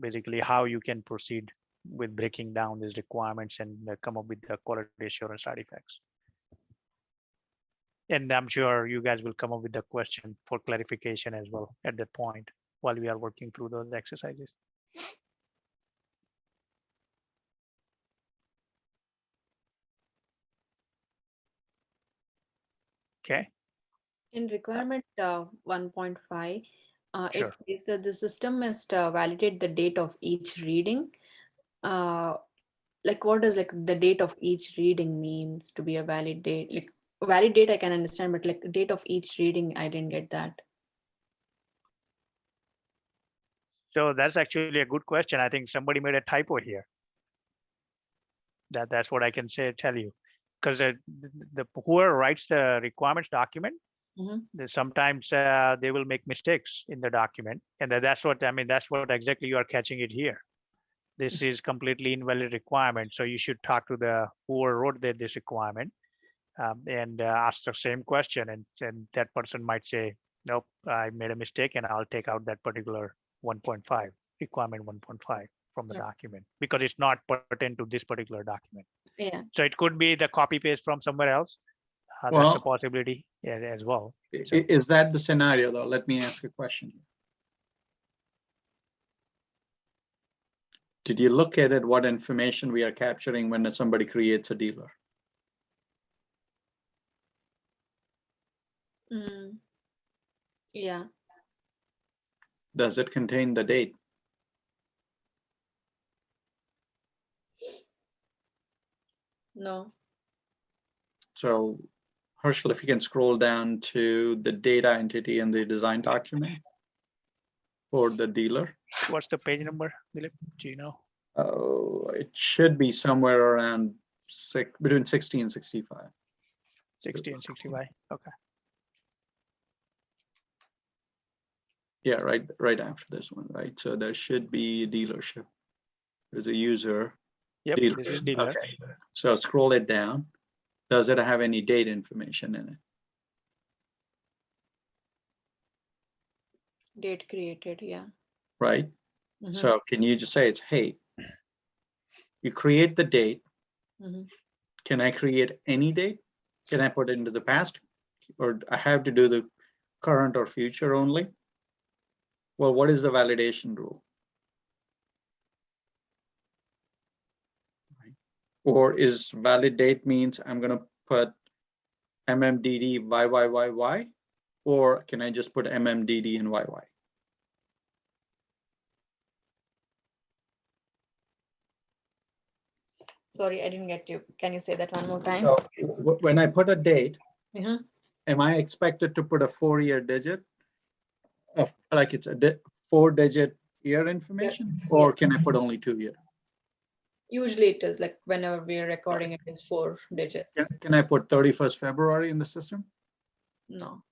basically how you can proceed with breaking down these requirements and come up with the quality assurance artifacts. And I'm sure you guys will come up with the question for clarification as well at that point while we are working through those exercises. Okay. In requirement 1.5, Sure. it says that the system must validate the date of each reading. Like what does like the date of each reading means to be a valid date? Like valid date I can understand, but like date of each reading, I didn't get that. So that's actually a good question. I think somebody made a typo here. That's what I can tell you, because the whoever writes the requirements document, sometimes they will make mistakes in the document, and that's what I mean. That's what exactly you are catching it here. This is completely invalid requirement. So you should talk to the whoever wrote this requirement and ask the same question, and that person might say, nope, I made a mistake, and I'll take out that particular 1.5 requirement 1.5 from the document because it's not pertinent to this particular document. Yeah. So it could be the copy paste from somewhere else. That's a possibility as well. So, is that the scenario though? Let me ask a question. Did you look at it, what information we are capturing when somebody creates a dealer? Yeah. Does it contain the date? No. So Herschel, if you can scroll down to the data entity in the design document for the dealer. What's the page number, Dilip? Do you know? Oh, it should be somewhere around between 60 and 65. 60 and 65. Okay. Yeah, right after this one, right? So there should be dealership. There's a user. Yep, dealer. this is dealer. Okay. So scroll it down. Does it have any date information in it? Date created, yeah. Right. So can you just say it's, hey, you create the date. Can I create any date? Can I put it into the past? Or I have to do the current or future only? Well, what is the validation rule? Right. Or is valid date means I'm going to put MMDD YYYY, or can I just put MMDD and YY? Sorry, I didn't get you. Can you say that one more time? So when I put a date, am I expected to put a 4-year digit? Like it's a 4-digit year information, or can I put only 2-year? Usually it is like whenever we're recording it is 4 digits. Can I put 31st February in the system? No.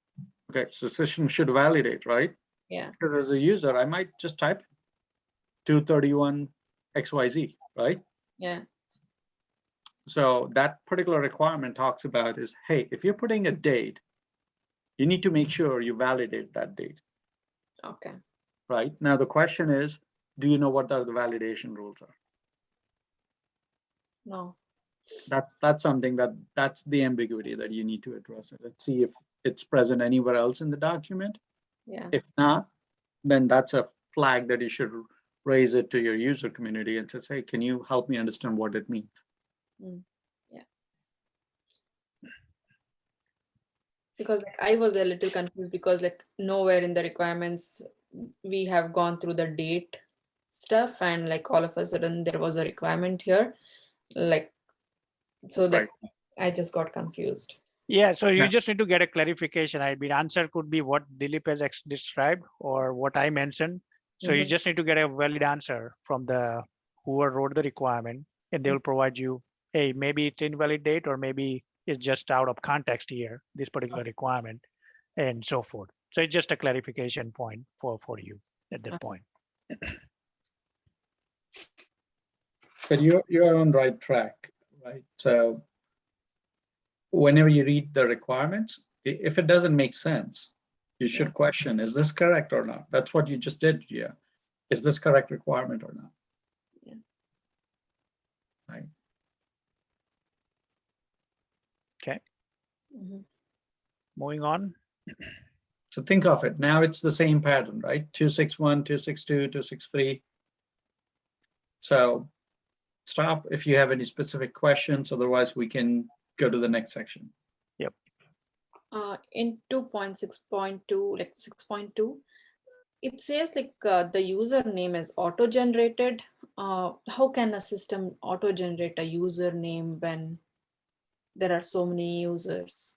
Okay, so the system should validate, right? Yeah. Because as a user, I might just type 231 XYZ, right? Yeah. So that particular requirement talks about is, hey, if you're putting a date, you need to make sure you validate that date. Okay. Right. Now the question is, do you know what the validation rules are? No. That's something that's the ambiguity that you need to address it. Let's see if it's present anywhere else in the document. Yeah. If not, then that's a flag that you should raise it to your user community and says, hey, can you help me understand what it means? Yeah. Because like, I was a little confused because like nowhere in the requirements we have gone through the date stuff, and like all of a sudden there was a requirement here, like so that I just got confused. Yeah, so you just need to get a clarification. I mean, answer could be what Dilip has described or what I mentioned. So you just need to get a valid answer from the whoever wrote the requirement, and they will provide you, hey, maybe it's invalid date, or maybe it's just out of context here, this particular requirement, and so forth. So it's just a clarification point for you at that point. But you're on the right track, right? So whenever you read the requirements, if it doesn't make sense, You should question, is this correct or not? That's what you just did here. Is this correct requirement or not? Yeah. Right. Mhm. Moving on. So think of it. Now it's the same pattern, right? 261, 262, 263. So stop if you have any specific questions. Otherwise, we can go to the next section. In 2.6.2, like 6.2, it says like the username is auto-generated. How can a system auto-generate a username when there are so many users?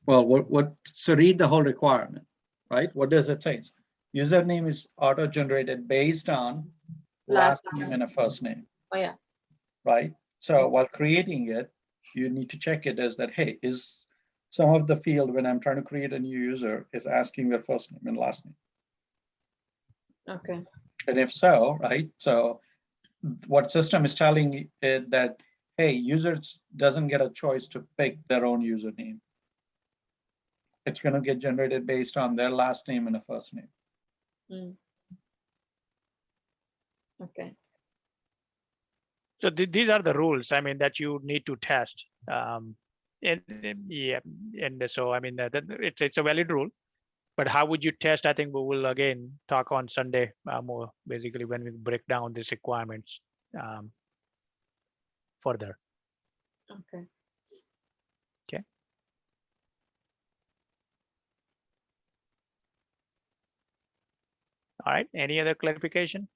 Well, so read the whole requirement, right? What does it say? Username is auto-generated based on last name and a first name, Oh yeah. right? So while creating it, you need to check it as that, hey, is some of the field when I'm trying to create a new user is asking their first name and last name. Okay. And if so, right? So what system is telling it that, hey, users doesn't get a choice to pick their own username. It's going to get generated based on their last name and a first name. Mm. Okay. So these are the rules, I mean, that you need to test. Yeah, and so I mean, it's a valid rule. But how would you test? I think we will again talk on Sunday more basically when we break down these requirements further. Okay. Okay. All right. Any other clarification?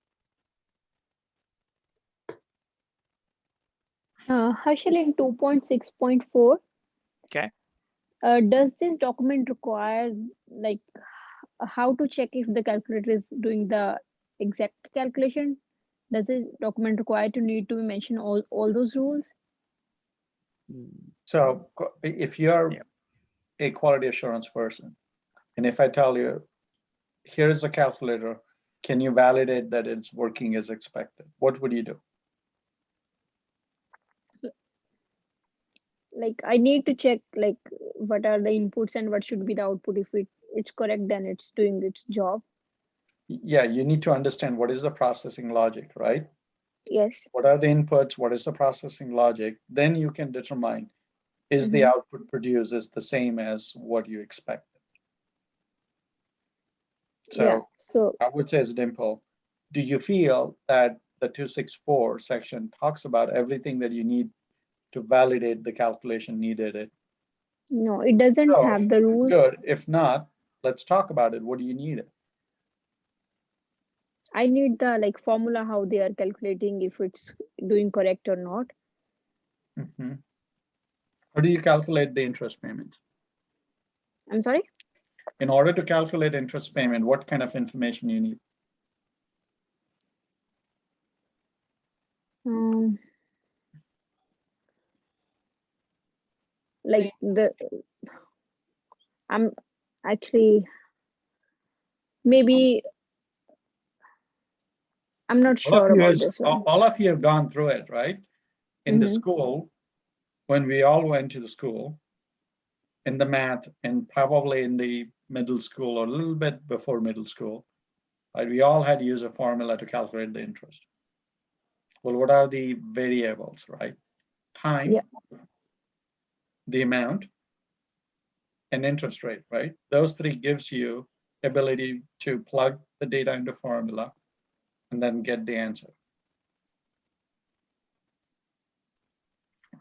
Harshal, in 2.6.4. Okay. Does this document require like how to check if the calculator is doing the exact calculation? Does this document require to need to mention all those rules? So if you're a quality assurance person, and if I tell you, here's a calculator, can you validate that it's working as expected? What would you do? Like I need to check like what are the inputs and what should be the output. If it's correct, then it's doing its job. Yeah, you need to understand what is the processing logic, right? Yes. What are the inputs? What is the processing logic? Then you can determine, is the output produced is the same as what you expected? So yeah. So I would say, as Dimple, do you feel that the 264 section talks about everything that you need to validate the calculation needed? no, it doesn't So, have the rules. good. If not, let's talk about it. What do you need? I need the like formula how they are calculating if it's doing correct or not. How do you calculate the interest payment? I'm sorry. In order to calculate interest payment, what kind of information you need? Like I'm actually maybe I'm not sure about this one. All of you have gone through it, right? In the school, when we all went to the school, in the math and probably in the middle school or a little bit before middle school, right? We all had to use a formula to calculate the interest. Well, what are the variables, right? Time, the amount, and interest rate, right? Those three gives you ability to plug the data into formula and then get the answer.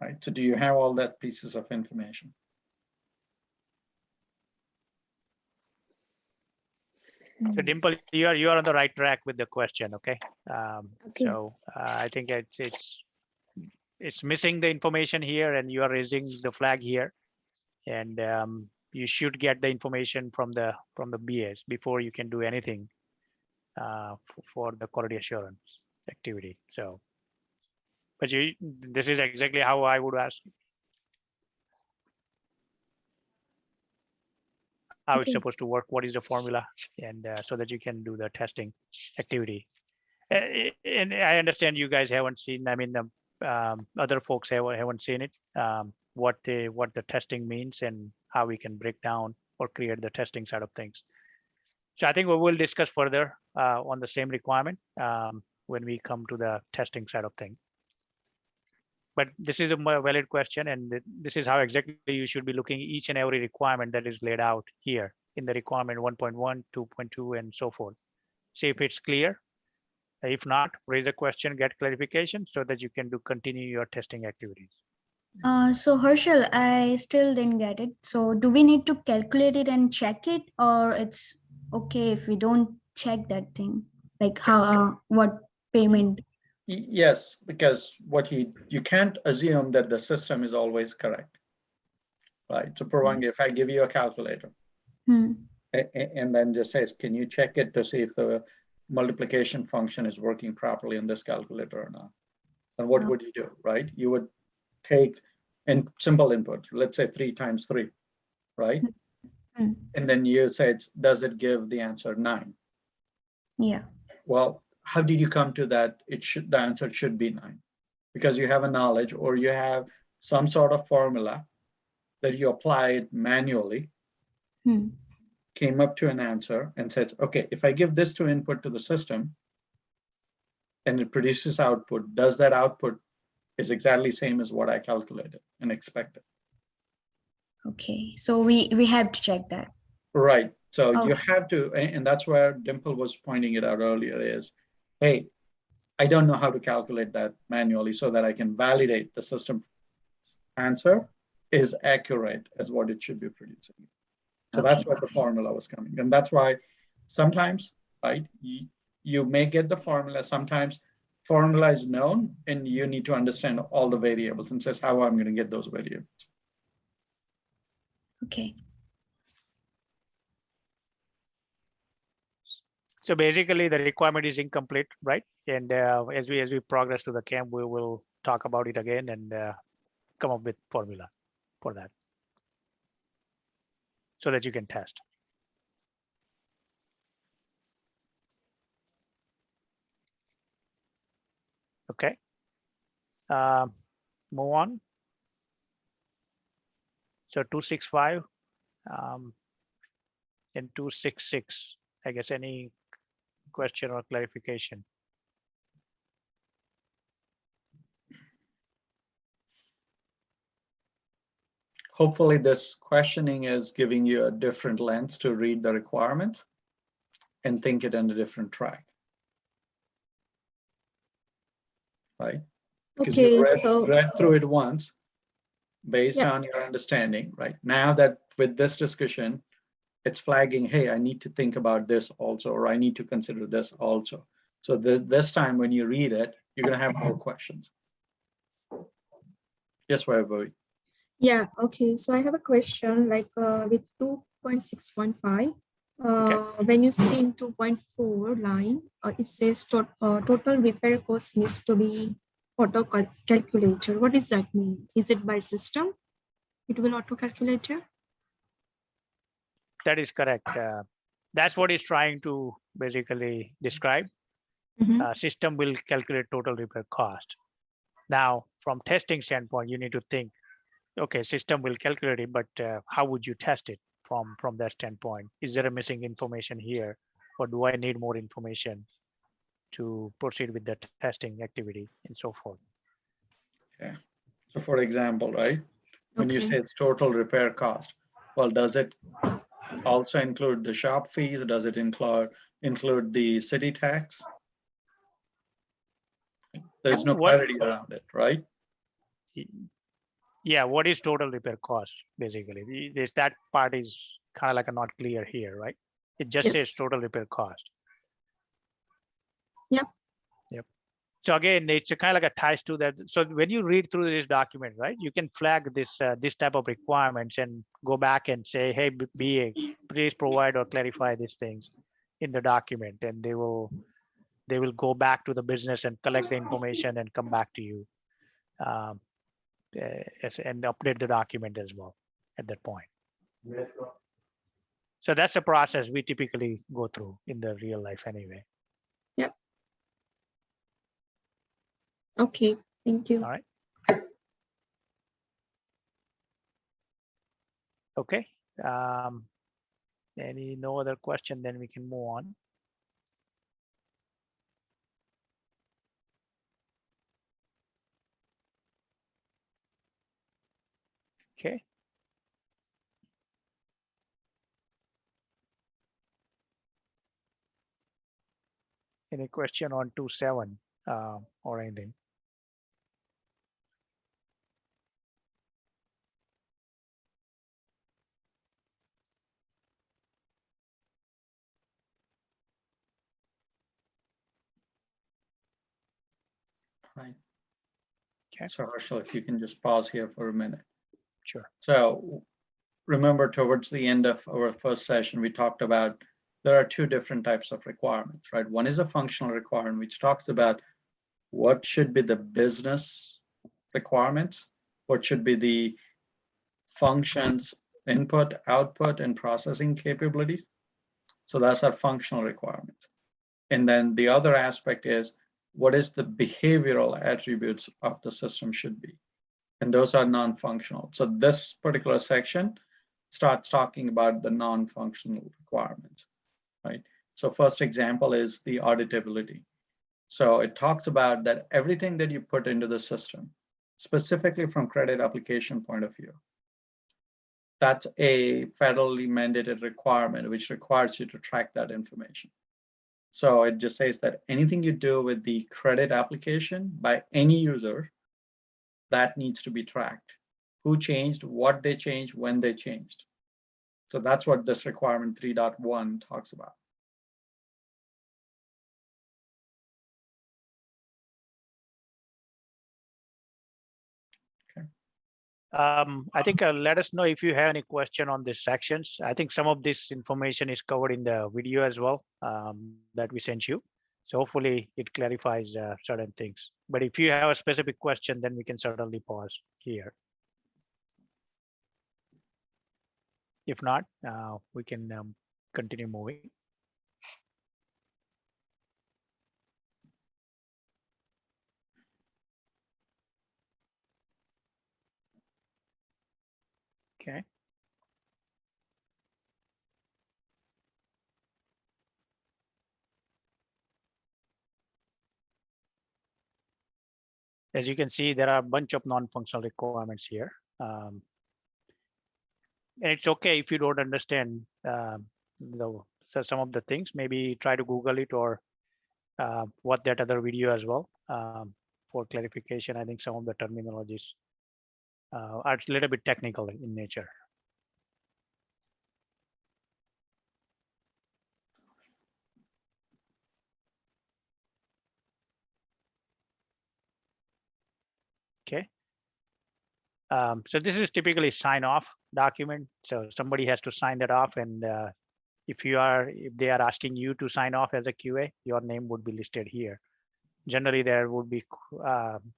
Right? So do you have all that pieces of information? So Dimple, you are on the right track with the question. Okay. So I think it's missing the information here, and you are raising the flag here, and you should get the information from the BAs before you can do anything for the quality assurance activity. So, but this is exactly how I would ask how it's supposed to work, what is the formula, and so that you can do the testing activity. And I understand you guys haven't seen, I mean, other folks haven't seen it, what the testing means and how we can break down or create the testing side of things. So I think we will discuss further on the same requirement when we come to the testing side of things. But this is a more valid question, and this is how exactly you should be looking each and every requirement that is laid out here in the requirement 1.1, 2.2, and so forth. See if it's clear. If not, raise a question, get clarification so that you can continue your testing activities. So Herschel, I still didn't get it. So do we need to calculate it and check it, or it's okay if we don't check that thing? Like how, what payment? Yes, because what you can't assume that the system is always correct, right? So Purvangi, if I give you a calculator and then just says, can you check it to see if the multiplication function is working properly in this calculator or not? And what would you do, right? You would take in simple input, let's say 3 times 3, right? And then you say, does it give the answer 9? Yeah. Well, how did you come to that? The answer should be 9, because you have a knowledge or you have some sort of formula that you applied manually, came up to an answer and said, okay, if I give this to input to the system and it produces output, does that output is exactly same as what I calculated and expected? Okay, so we have to check that. Right. So you have to, and that's where Dimple was pointing it out earlier is, hey, I don't know how to calculate that manually so that I can validate the system answer is accurate as what it should be producing. So that's where the formula was coming. And that's why sometimes, right, you may get the formula, sometimes formula is known and you need to understand all the variables and says how I'm going to get those variables. Okay. So basically the requirement is incomplete, right? And as we progress to the camp, we will talk about it again and come up with formula for that so that you can test. Okay. Move on. So 265 and 266. I guess any question or clarification? Hopefully this questioning is giving you a different lens to read the requirement and think it in a different track. Right? Because you read through it once based on your understanding, right? Now that with this discussion, it's flagging, hey, I need to think about this also, or I need to consider this also. So this time when you read it, you're going to have more questions. Yes, Vaibhavi. Yeah, okay. So I have a question like with 2.6.5, when you see in 2.4 line, it says total repair cost needs to be auto calculator. What does that mean? Is it by system? It will auto calculator? That is correct. That's what it's trying to basically describe. System will calculate total repair cost. Now, from testing standpoint, you need to think, okay, system will calculate it, but how would you test it from that standpoint? Is there a missing information here, or do I need more information to proceed with the testing activity and so forth? Yeah. So for example, right, when you say it's total repair cost, well, does it also include the shop fees? Does it include the city tax? There's no clarity around it, right? Yeah, what is total repair cost, basically? That part is kind of like not clear here, right? It just says total repair cost. Yep. So again, it's kind of like a ties to that. So when you read through this document, right, you can flag this type of requirements and go back and say, hey, BA, please provide or clarify these things in the document, and they will go back to the business and collect the information and come back to you and update the document as well at that point. So that's the process we typically go through in the real life anyway. Yep. Okay, thank you. All right. Okay. No other question, then we can move on. Okay. Any question on 2.7 or anything? Right. Okay. So Harshal, if you can just pause here for a minute. Sure. So remember, towards the end of our first session, we talked about there are two different types of requirements, right? One is a functional requirement, which talks about what should be the business requirements, what should be the functions, input, output, and processing capabilities. So that's our functional requirements. And then the other aspect is what is the behavioral attributes of the system should be. And those are non-functional. So this particular section starts talking about the non-functional requirements, right? So first example is the auditability. So it talks about that everything that you put into the system, specifically from credit application point of view, that's a federally mandated requirement, which requires you to track that information. So it just says that anything you do with the credit application by any user, that needs to be tracked. Who changed, what they changed, when they changed. So that's what this requirement 3.1 talks about. I think let us know if you have any question on these sections. I think some of this information is covered in the video as well that we sent you. So hopefully it clarifies certain things. But if you have a specific question, then we can certainly pause here. If not, we can continue moving. Okay. As you can see, there are a bunch of non-functional requirements here. And it's okay if you don't understand so some of the things, maybe try to Google it or watch that other video as well for clarification. I think some of the terminologies are a little bit technical in nature. Okay. So this is typically sign off document. So somebody has to sign that off. And if they are asking you to sign off as a QA, your name would be listed here. Generally, there would be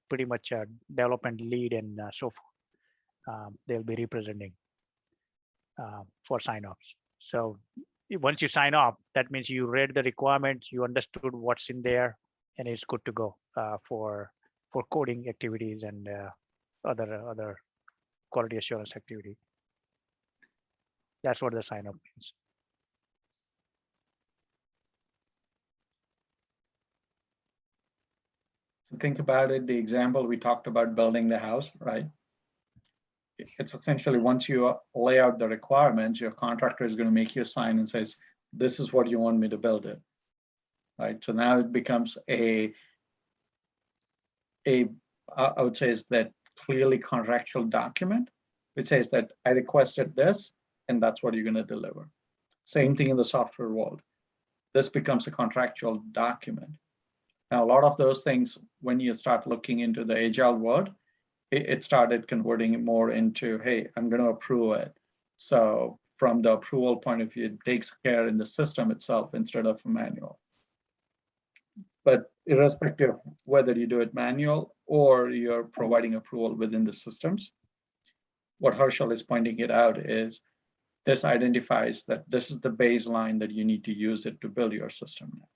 pretty much a development lead and so forth. They'll be representing for sign-offs. So once you sign off, that means you read the requirements, you understood what's in there, and it's good to go for coding activities and other quality assurance activity. That's what the sign-off means. So think about it, the example we talked about building the house, right? It's essentially once you lay out the requirements, your contractor is going to make you sign and says, this is what you want me to build it, right? So now it becomes I would say is that clearly contractual document, which says that I requested this, and that's what you're going to deliver. Same thing in the software world. This becomes a contractual document. Now, a lot of those things, when you start looking into the agile world, it started converting it more into, hey, I'm going to approve it. So from the approval point of view, it takes care in the system itself instead of a manual. But irrespective of whether you do it manual or you're providing approval within the systems, what Harshal is pointing it out is this identifies that this is the baseline that you need to use it to build your system now.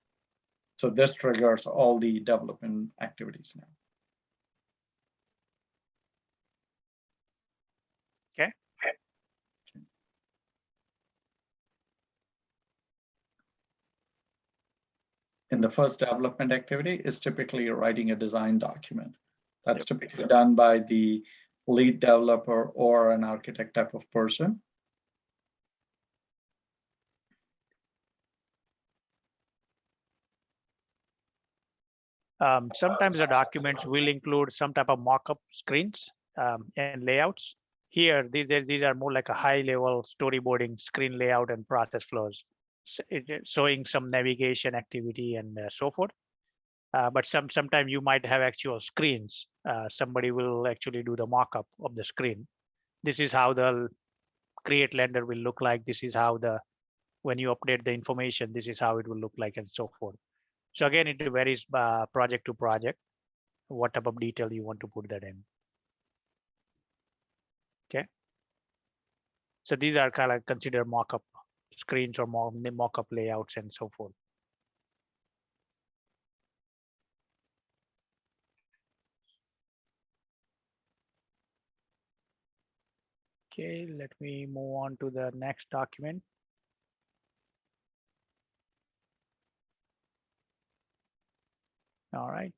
So this triggers all the development activities now. Okay. in the first development activity is typically writing a design document. That's typically done by the lead developer or an architect type of person. Sometimes the documents will include some type of mock-up screens and layouts. Here, these are more like a high-level storyboarding screen layout and process flows, showing some navigation activity and so forth. But sometimes you might have actual screens. Somebody will actually do the mock-up of the screen. This is how the create lender will look like. This is how when you update the information, this is how it will look like, and so forth. So again, it varies project to project, what type of detail you want to put that in. Okay. So these are kind of considered mock-up screens or mock-up layouts and so forth. Okay, let me move on to the next document. All right.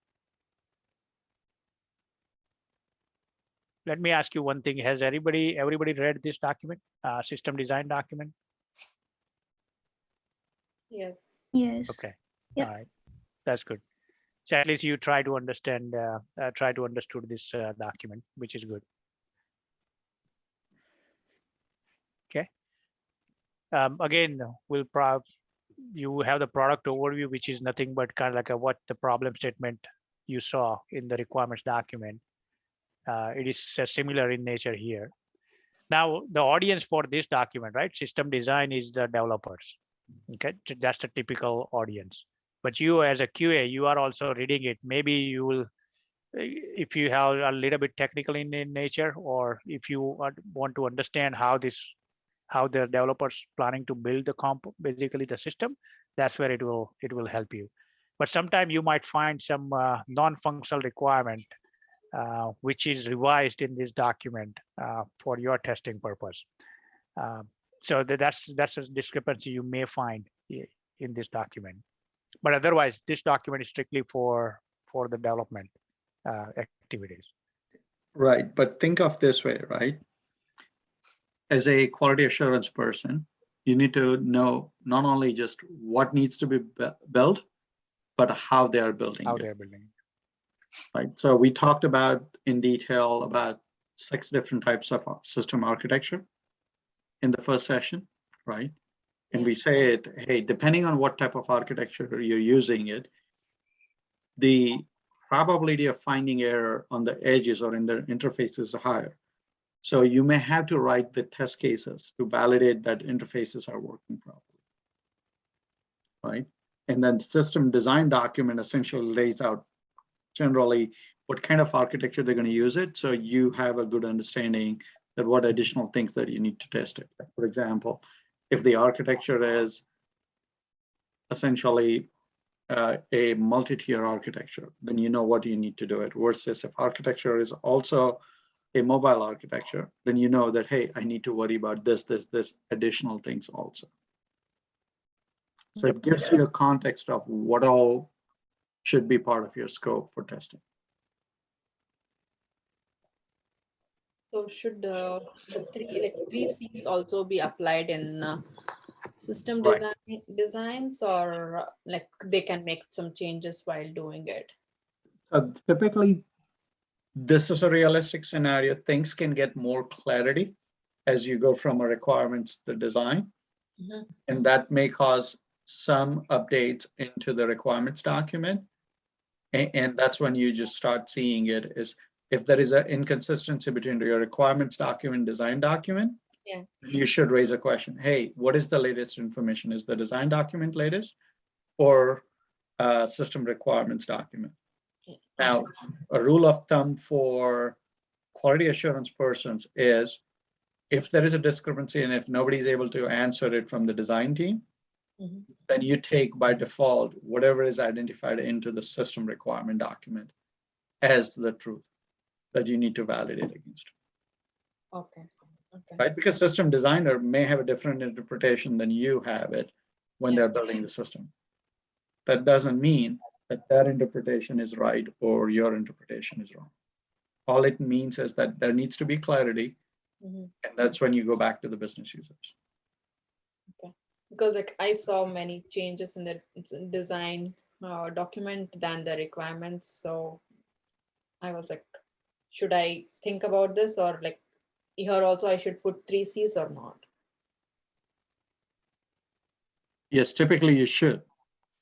Let me ask you one thing. Has everybody read this document, system design document? Yes. Yes. Okay. Yep. All right. That's good. So at least you try to understand, try to understood this document, which is good. Okay. Again, you have the product overview, which is nothing but kind of like what the problem statement you saw in the requirements document. It is similar in nature here. Now, the audience for this document, right? System design is the developers. Okay, that's the typical audience. But you as a QA, you are also reading it. Maybe you will, if you have a little bit technical in nature, or if you want to understand how the developers planning to build basically the system, that's where it will help you. But sometimes you might find some non-functional requirement which is revised in this document for your testing purpose. So that's a discrepancy you may find in this document. But otherwise, this document is strictly for the development activities. Right, but think of this way, right? As a quality assurance person, you need to know not only just what needs to be built, but how they are building How it. they're building. Right. So we talked about in detail about 6 different types of system architecture in the first session, right? And we say it, hey, depending on what type of architecture you're using it, the probability of finding error on the edges or in the interface is higher. So you may have to write the test cases to validate that interfaces are working properly, right? And then system design document essentially lays out generally what kind of architecture they're going to use it. So you have a good understanding that what additional things that you need to test it. For example, if the architecture is essentially a multi-tier architecture, then you know what you need to do it, versus if architecture is also a mobile architecture, then you know that, hey, I need to worry about this additional things also. So it gives you a context of what all should be part of your scope for testing. So should the three C's also be applied in system Right. designs, or like they can make some changes while doing it? Typically, this is a realistic scenario. Things can get more clarity as you go from a requirements to design. Mm-hmm. And that may cause some updates into the requirements document. And that's when you just start seeing it is if there is an inconsistency between your requirements document, design document, yeah, you should raise a question. Hey, what is the latest information? Is the design document latest or system requirements document? Now, a rule of thumb for quality assurance persons is if there is a discrepancy and if nobody's able to answer it from the design team, mm-hmm. then you take by default whatever is identified into the system requirement document as the truth that you need to validate against. Okay. Okay. Right? Because system designer may have a different interpretation than you have it when they're building the system. that doesn't mean that their interpretation is right or your interpretation is wrong. All it means is that there needs to be clarity, Mhm. and that's when you go back to the business users. Because like I saw many changes in the design document than the requirements. So I was like, should I think about this, or like here also I should put 3 C's or not? Yes, typically you should,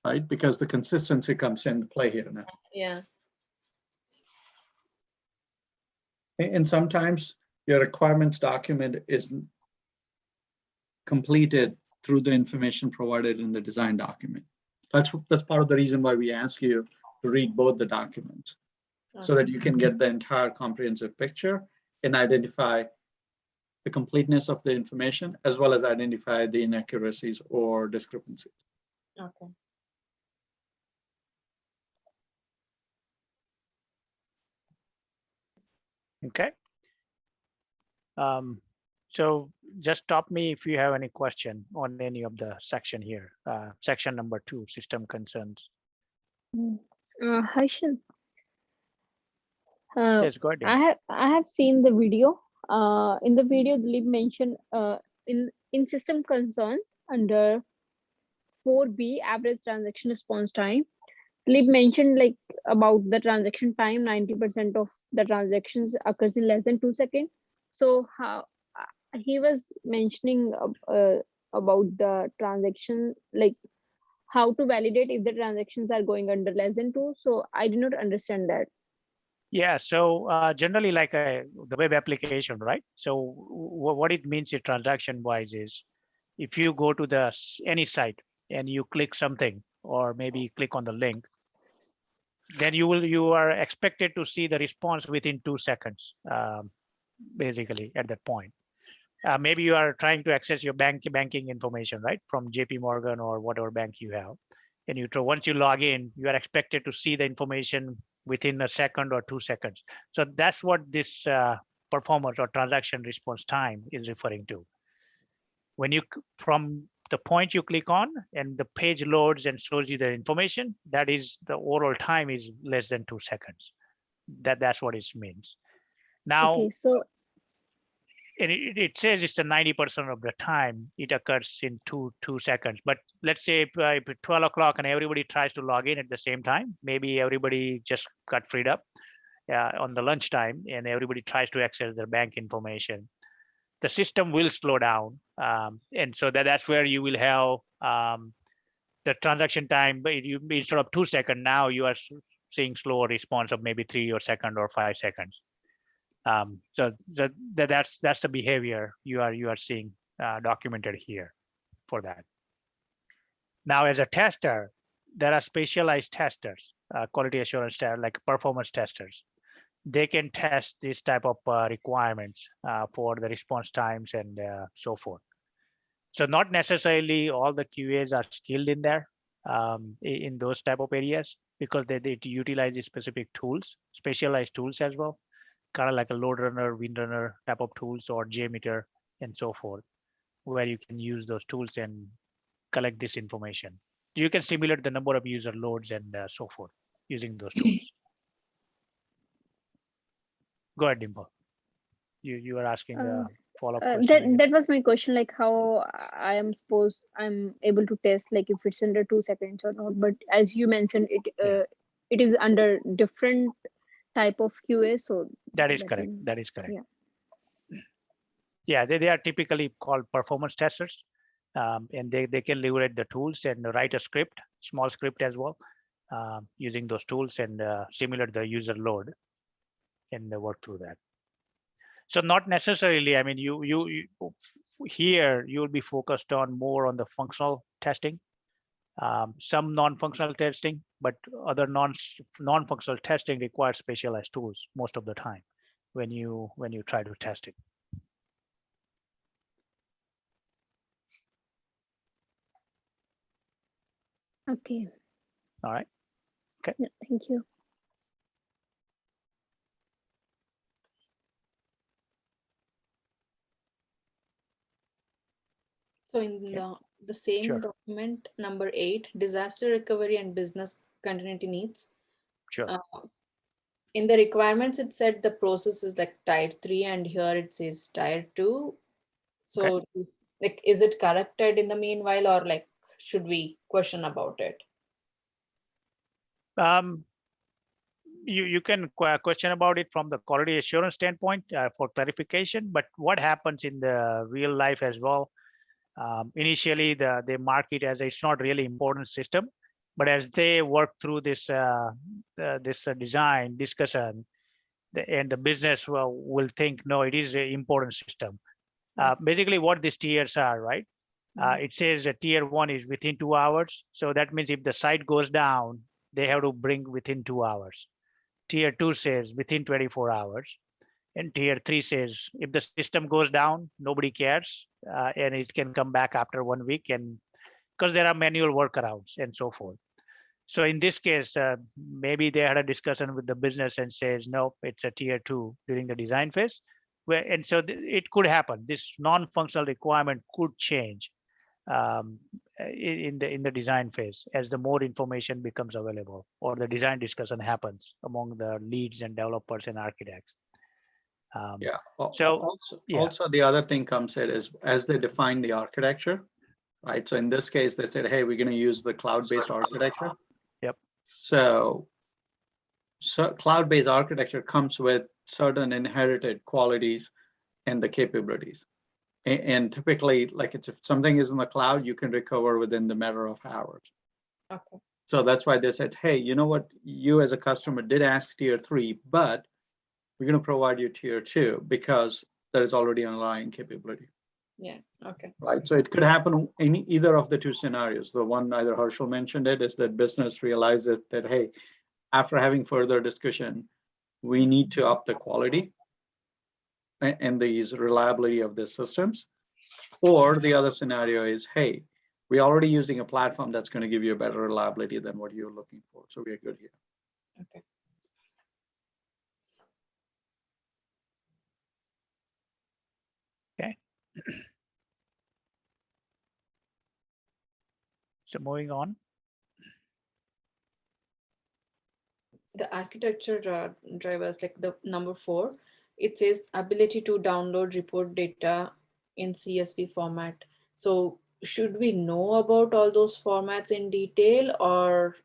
right? Because the consistency comes into play here now. Yeah. And sometimes your requirements document is completed through the information provided in the design document. That's part of the reason why we ask you to read both the documents, so that you can get the entire comprehensive picture and identify the completeness of the information, as well as identify the inaccuracies or discrepancies. Okay. Okay. So just stop me if you have any question on any of the section here. Section number 2, system concerns. Hi, Shan. Yes, go ahead. I have seen the video. In the video, Dilip mentioned in system concerns under 4B, average transaction response time. Dilip mentioned like about the transaction time, 90% of the transactions occurs in less than 2 seconds. So how he was mentioning about the transaction, like how to validate if the transactions are going under less than 2. So I did not understand that. Yeah, so generally like the web application, right? So what it means transaction wise is if you go to any site and you click something or maybe click on the link, then you are expected to see the response within 2 seconds, basically at that point. Maybe you are trying to access your banking information, right, from JP Morgan or whatever bank you have, and once you log in, you are expected to see the information within a second or 2 seconds. So that's what this performance or transaction response time is referring to. When you from the point you click on and the page loads and shows you the information, that is the overall time is less than 2 seconds. That's what it means. Now, Okay, so and it says it's the 90% of the time it occurs in two seconds. But let's say if 12 o'clock and everybody tries to log in at the same time, maybe everybody just got freed up on the lunchtime and everybody tries to access their bank information. The system will slow down. And so that's where you will have the transaction time, but instead of 2 seconds, now you are seeing slower response of maybe 3 or second or 5 seconds. So that's the behavior you are seeing documented here for that. Now, as a tester, there are specialized testers, quality assurance testers, like performance testers. They can test this type of requirements for the response times and so forth. So not necessarily all the QAs are skilled in there in those type of areas, because they utilize specific tools, specialized tools as well, kind of like a load runner, wind runner type of tools, or JMeter and so forth, where you can use those tools and collect this information. You can simulate the number of user loads and so forth using those tools. Go ahead, Dimple. You are asking a follow-up question. that was my question, like how I'm able to test like if it's under 2 seconds or not. But as you mentioned, it is under different type of QA. So that is correct. That is correct. Yeah, they are typically called performance testers, and they can leverage the tools and write a script, small script as well, using those tools and simulate the user load and work through that. So not necessarily, I mean, you here you'll be focused on more on the functional testing, some non-functional testing, but other non-functional testing requires specialized tools most of the time when you try to test it. okay. All right. Okay. Yeah, thank you. So in the same Sure. document, number 8, disaster recovery and business continuity needs. Sure. In the requirements, it said the process is like tier 3, and here it says tier 2. So, like, is it corrected in the meanwhile, or like, should we question about it? You can question about it from the quality assurance standpoint for clarification, but what happens in the real life as well? Initially, they mark it as it's not really important system, but as they work through this design discussion, and the business will think, no, it is an important system. Basically, what these tiers are, right? It says that tier 1 is within 2 hours. So that means if the site goes down, they have to bring within 2 hours. Tier 2 says within 24 hours. And tier 3 says if the system goes down, nobody cares, and it can come back after 1 week, and because there are manual workarounds and so forth. So in this case, maybe they had a discussion with the business and says, no, it's a tier 2 during the design phase. And so it could happen. This non-functional requirement could change in the design phase as the more information becomes available, or the design discussion happens among the leads and developers and architects. Yeah. So Also the other thing comes in is as they define the architecture, right? So in this case, they said, hey, we're going to use the cloud-based architecture. Yep. So cloud-based architecture comes with certain inherited qualities and the capabilities. And typically, like if something is in the cloud, you can recover within the matter of hours. Okay. So that's why they said, hey, you know what? You as a customer did ask tier 3, but we're going to provide you tier 2 because there is already underlying capability. Yeah. Okay. Right. So it could happen in either of the two scenarios. The one either Herschel mentioned it is that business realizes that, hey, after having further discussion, we need to up the quality and the reliability of the systems. Or the other scenario is, hey, we're already using a platform that's going to give you a better reliability than what you're looking for. So we're good here. Okay. Okay. So moving on. The architecture drivers, like the number 4, it says ability to download report data in CSV format. So should we know about all those formats in detail, or?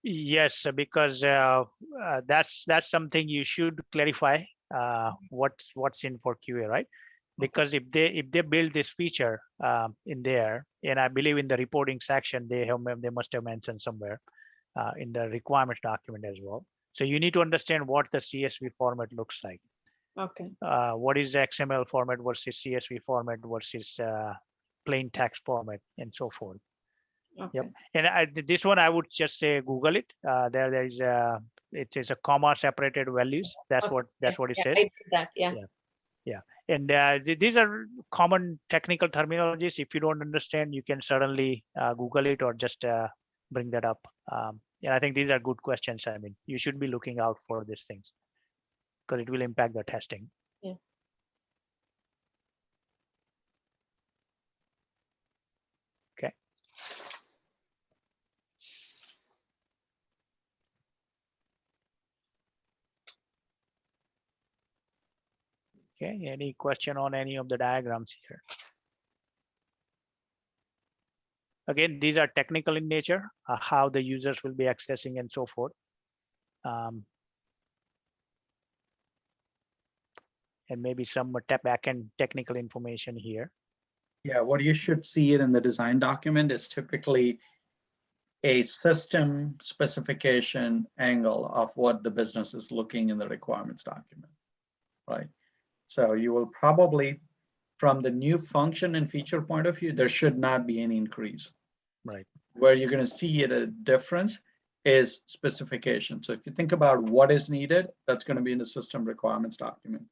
Yes, because that's something you should clarify what's in for QA, right? Because if they build this feature in there, and I believe in the reporting section they must have mentioned somewhere in the requirements document as well. So you need to understand what the CSV format looks like. Okay. What is the XML format versus CSV format versus plain text format and so forth. Okay. Yep. And this one I would just say Google it. There is it is a comma separated values. That's what it says. I did that. Yeah. Yeah. And these are common technical terminologies. If you don't understand, you can certainly Google it or just bring that up. And I think these are good questions. I mean, you should be looking out for these things because it will impact the testing. Yeah. Okay. Okay, any question on any of the diagrams here? Again, these are technical in nature, how the users will be accessing and so forth. And maybe some backend technical information here. Yeah, what you should see it in the design document is typically a system specification angle of what the business is looking in the requirements document, right? So you will probably, from the new function and feature point of view, there should not be any increase. Right. Where you're going to see it a difference is specification. So if you think about what is needed, that's going to be in the system requirements document.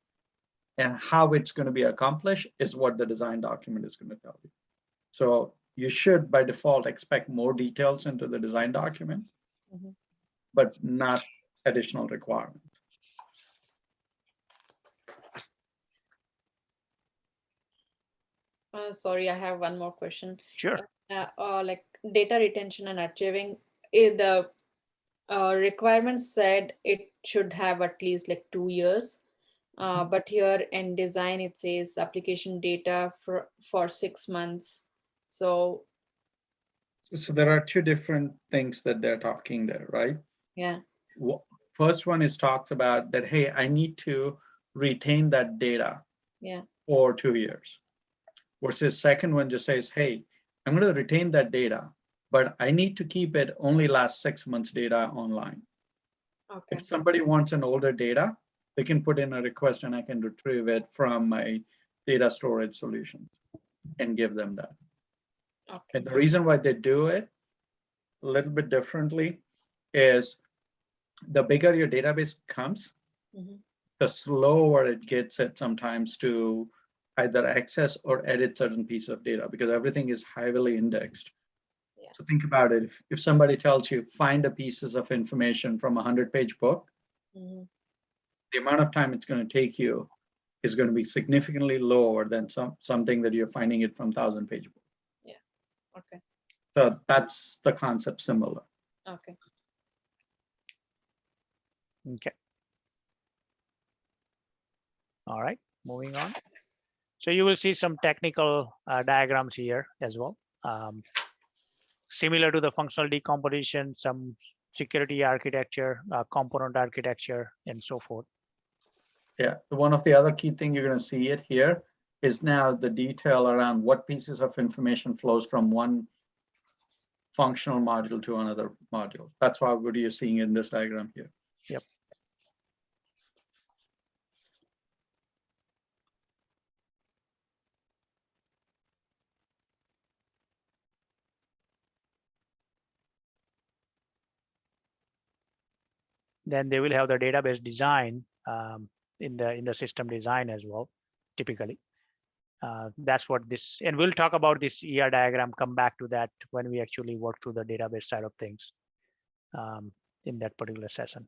And how it's going to be accomplished is what the design document is going to tell you. So you should, by default, expect more details into the design document, but not additional requirements. Sorry, I have one more question. Sure. like data retention and archiving, the requirements said it should have at least like 2 years. But here in design, it says application data for 6 months. So there are two different things that they're talking there, right? yeah. First one is talks about that, hey, I need to retain that data Yeah. for 2 years. Versus second one just says, hey, I'm going to retain that data, but I need to keep it only last 6 months data online. Okay. If somebody wants an older data, they can put in a request and I can retrieve it from my data storage solutions and give them that. Okay. And the reason why they do it a little bit differently is the bigger your database comes, the slower it gets it sometimes to either access or edit certain piece of data because everything is heavily indexed. Yeah. So think about it. If somebody tells you find a pieces of information from a 100-page book, the amount of time it's going to take you is going to be significantly lower than something that you're finding it from 1,000-page book. Yeah. Okay. So that's the concept similar. Okay. Okay. All right, moving on. So you will see some technical diagrams here as well. Similar to the functional decomposition, some security architecture, component architecture, and so forth. Yeah, one of the other key thing you're going to see it here is now the detail around what pieces of information flows from one functional module to another module. That's what you're seeing in this diagram here. Yep. Then they will have the database design in the system design as well, typically. That's what this, and we'll talk about this ER diagram, come back to that when we actually work through the database side of things in that particular session.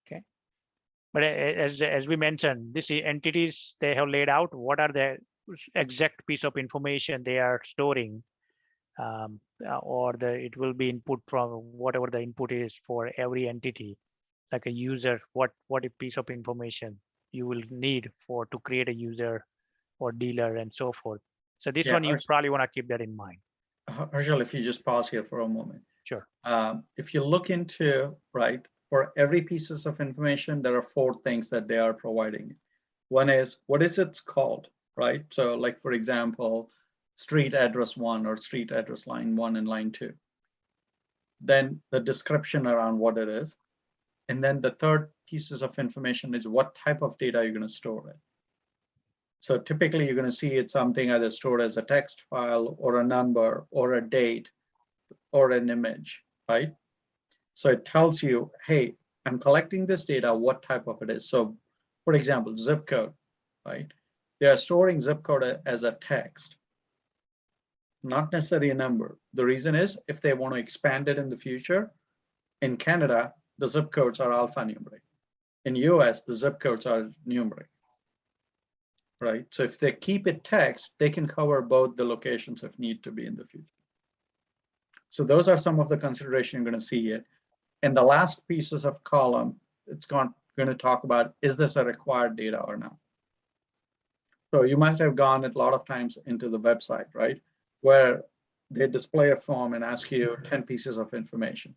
Okay. But as we mentioned, these entities, they have laid out what are the exact piece of information they are storing, or it will be input from whatever the input is for every entity, like a user, what a piece of information you will need to create a user or dealer and so forth. So this one, you probably want to keep that in mind. Harshal, if you just pause here for a moment. Sure. If you look into, right, for every pieces of information, there are 4 things that they are providing. One is, what is it called, right? So like, for example, street address 1 or street address line 1 and line 2. Then the description around what it is. And then the third pieces of information is what type of data you're going to store it. So typically you're going to see it's something either stored as a text file or a number or a date or an image, right? So it tells you, hey, I'm collecting this data, what type of it is. So for example, zip code, right? They are storing zip code as a text, not necessarily a number. The reason is if they want to expand it in the future, in Canada, the zip codes are alphanumeric. In US, the zip codes are numeric, right? So if they keep it text, they can cover both the locations if need to be in the future. So those are some of the consideration you're going to see here. And the last pieces of column, it's going to talk about, is this a required data or not? So you might have gone a lot of times into the website, right? Where they display a form and ask you 10 pieces of information,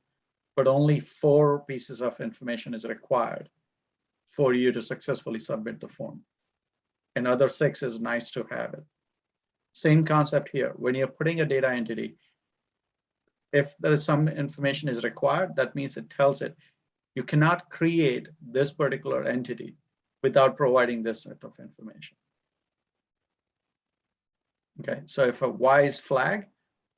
but only 4 pieces of information is required for you to successfully submit the form. And other 6 is nice to have it. Same concept here. When you're putting a data entity, if there is some information is required, that means it tells it, you cannot create this particular entity without providing this set of information. Okay, so if a Y is flagged,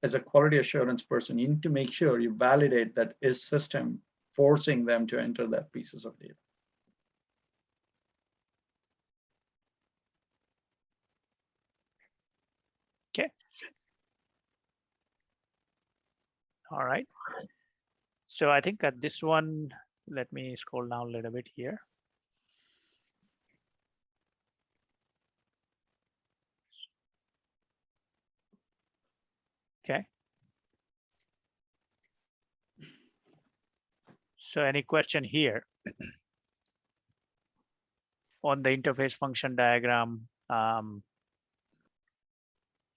as a quality assurance person, you need to make sure you validate that is system forcing them to enter that pieces of data. Okay. All right. So I think at this one, let me scroll down a little bit here. Okay. So any question here on the interface function diagram?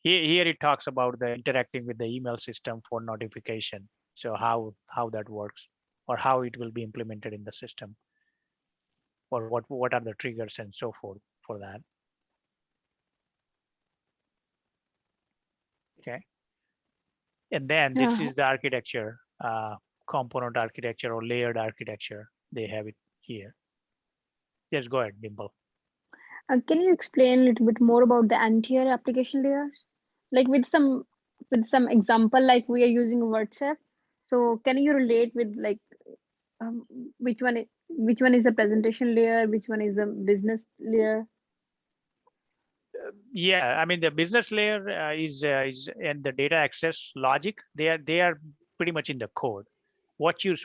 Here it talks about the interacting with the email system for notification. So how that works, or how it will be implemented in the system, or what are the triggers and so forth for that. Okay. And then this is the architecture, component architecture or layered architecture. They have it here. Yes, go ahead, Dimple. Can you explain a little bit more about the anterior application layers? Like with some example, like we are using WhatsApp. So can you relate with like which one is the presentation layer, which one is the business layer? Yeah, I mean the business layer is and the data access logic. They are pretty much in the code. What you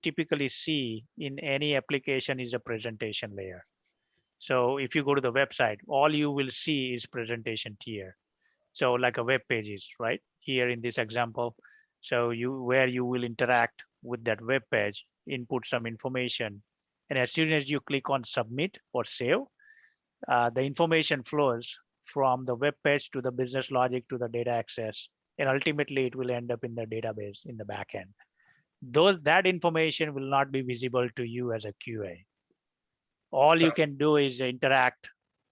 typically see in any application is a presentation layer. So if you go to the website, all you will see is presentation tier. So like a web pages, right? Here in this example, so where you will interact with that web page, input some information, and as soon as you click on submit or save, the information flows from the web page to the business logic to the data access, and ultimately it will end up in the database in the backend. That information will not be visible to you as a QA. All you can do is interact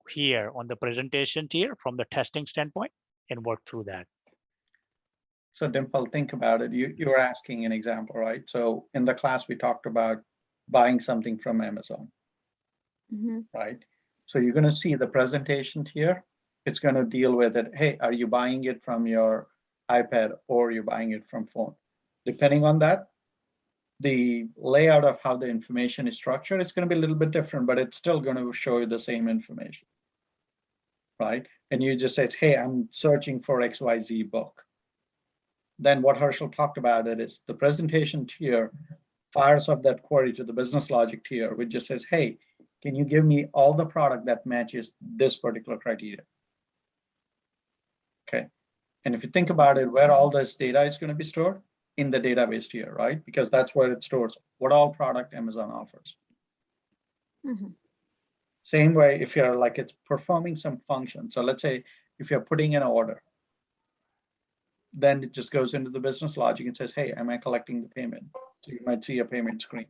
here on the presentation tier from the testing standpoint and work through that. So Dimple, think about it. You were asking an example, right? So in the class, we talked about buying something from Amazon, right? So you're going to see the presentation tier. It's going to deal with it. Hey, are you buying it from your iPad or you're buying it from phone? Depending on that, the layout of how the information is structured, it's going to be a little bit different, but it's still going to show you the same information, right? And you just say, hey, I'm searching for XYZ book. Then what Herschel talked about it is the presentation tier fires up that query to the business logic tier, which just says, hey, can you give me all the product that matches this particular criteria? Okay. And if you think about it, where all this data is going to be stored, in the database tier, right? Because that's where it stores what all product Amazon offers. Same way, if you're like, it's performing some function. So let's say if you're putting in an order, then it just goes into the business logic and says, hey, am I collecting the payment? So you might see a payment screen.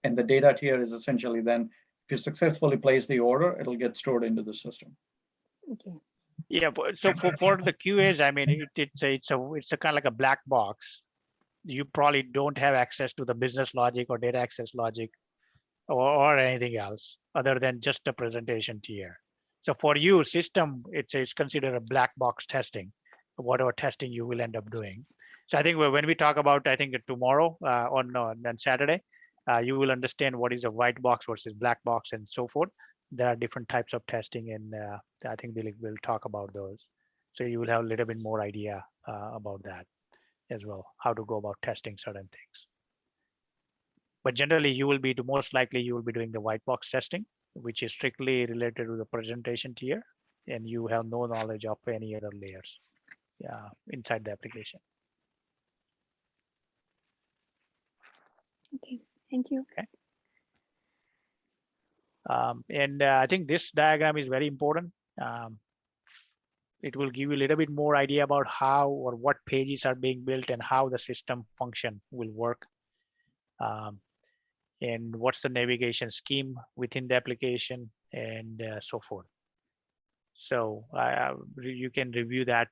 And the data tier is essentially then, if you successfully place the order, it'll get stored into the system. Okay. Yeah, so for the QAs, I mean, it's a kind of like a black box. You probably don't have access to the business logic or data access logic or anything else other than just a presentation tier. So for you, system, it's considered a black box testing, whatever testing you will end up doing. So I think when we talk about, I think tomorrow on Saturday, you will understand what is a white box versus black box and so forth. There are different types of testing, and I think we'll talk about those. So you will have a little bit more idea about that as well, how to go about testing certain things. But generally, you will be most likely you will be doing the white box testing, which is strictly related to the presentation tier, and you have no knowledge of any other layers inside the application. Okay, thank you. Okay. And I think this diagram is very important. It will give you a little bit more idea about how or what pages are being built and how the system function will work. And what's the navigation scheme within the application and so forth. So you can review that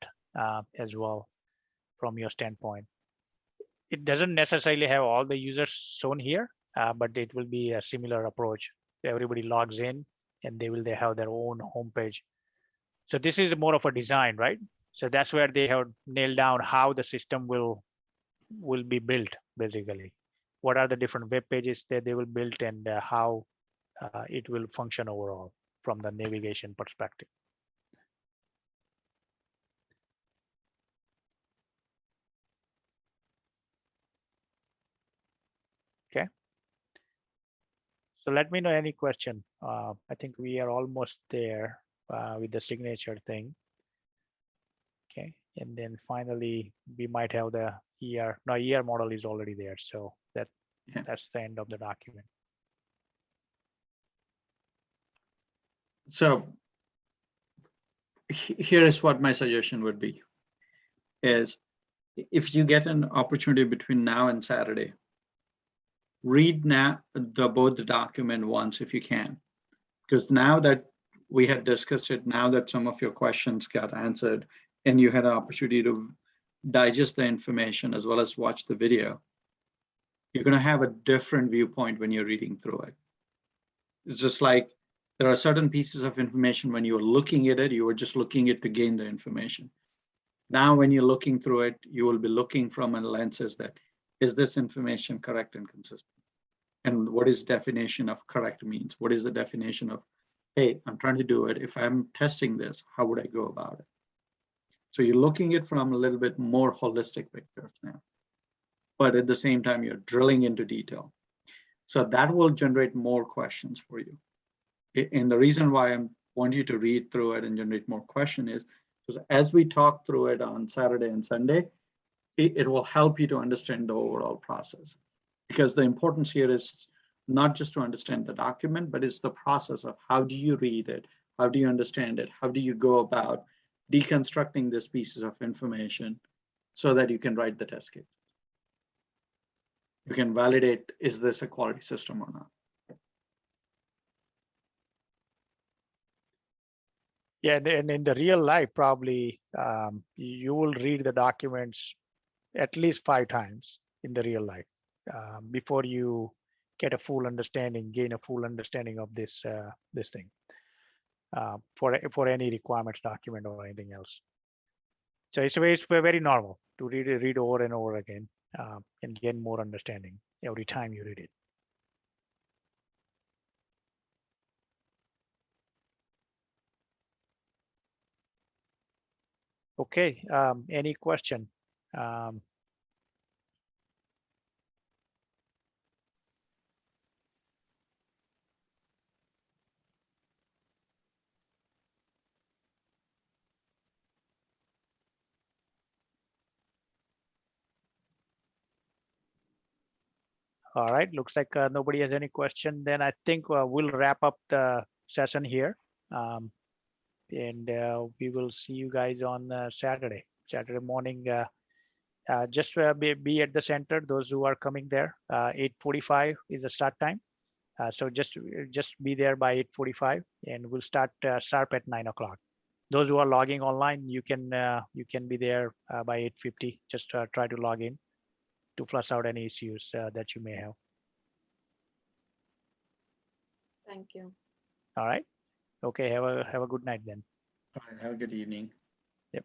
as well from your standpoint. It doesn't necessarily have all the users shown here, but it will be a similar approach. Everybody logs in and they have their own homepage. So this is more of a design, right? So that's where they have nailed down how the system will be built, basically. What are the different web pages that they will build and how it will function overall from the navigation perspective. Okay. So let me know any question. I think we are almost there with the signature thing. Okay. And then finally, we might have the ER. No, ER model is already there. So that's the end of the document. So here is what my suggestion would be, is if you get an opportunity between now and Saturday, read now both the document once if you can, because now that we had discussed it, now that some of your questions got answered and you had an opportunity to digest the information as well as watch the video, you're going to have a different viewpoint when you're reading through it. It's just like there are certain pieces of information when you were looking at it, you were just looking at it to gain the information. Now, when you're looking through it, you will be looking from a lenses that, is this information correct and consistent? And what is definition of correct means? What is the definition of, hey, I'm trying to do it. If I'm testing this, how would I go about it? So you're looking at it from a little bit more holistic pictures now, but at the same time, you're drilling into detail. So that will generate more questions for you. And the reason why I want you to read through it and generate more questions is because as we talk through it on Saturday and Sunday, it will help you to understand the overall process. Because the importance here is not just to understand the document, but it's the process of how do you read it? How do you understand it? How do you go about deconstructing these pieces of information so that you can write the test case? You can validate, is this a quality system or not? Yeah, and in the real life, probably you will read the documents at least 5 times in the real life before you get a full understanding, gain a full understanding of this this thing for any requirements document or anything else. So it's very normal to read over and over again and gain more understanding every time you read it. Okay, any question? All right, looks like nobody has any question. Then I think we'll wrap up the session here. And we will see you guys on Saturday morning. Just be at the center, those who are coming there. 8:45 is the start time. So just be there by 8:45 and we'll start sharp at 9 o'clock. Those who are logging online, you can be there by 8:50. Just try to log in to flush out any issues that you may have. Thank you. All right. Okay. Have a good night then. All right, have a good evening. Yep.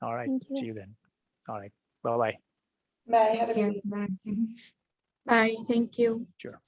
All right. Thank you. See you then. All right. Bye-bye. Bye. Have a good Yeah, bye. Bye. Thank you. Sure.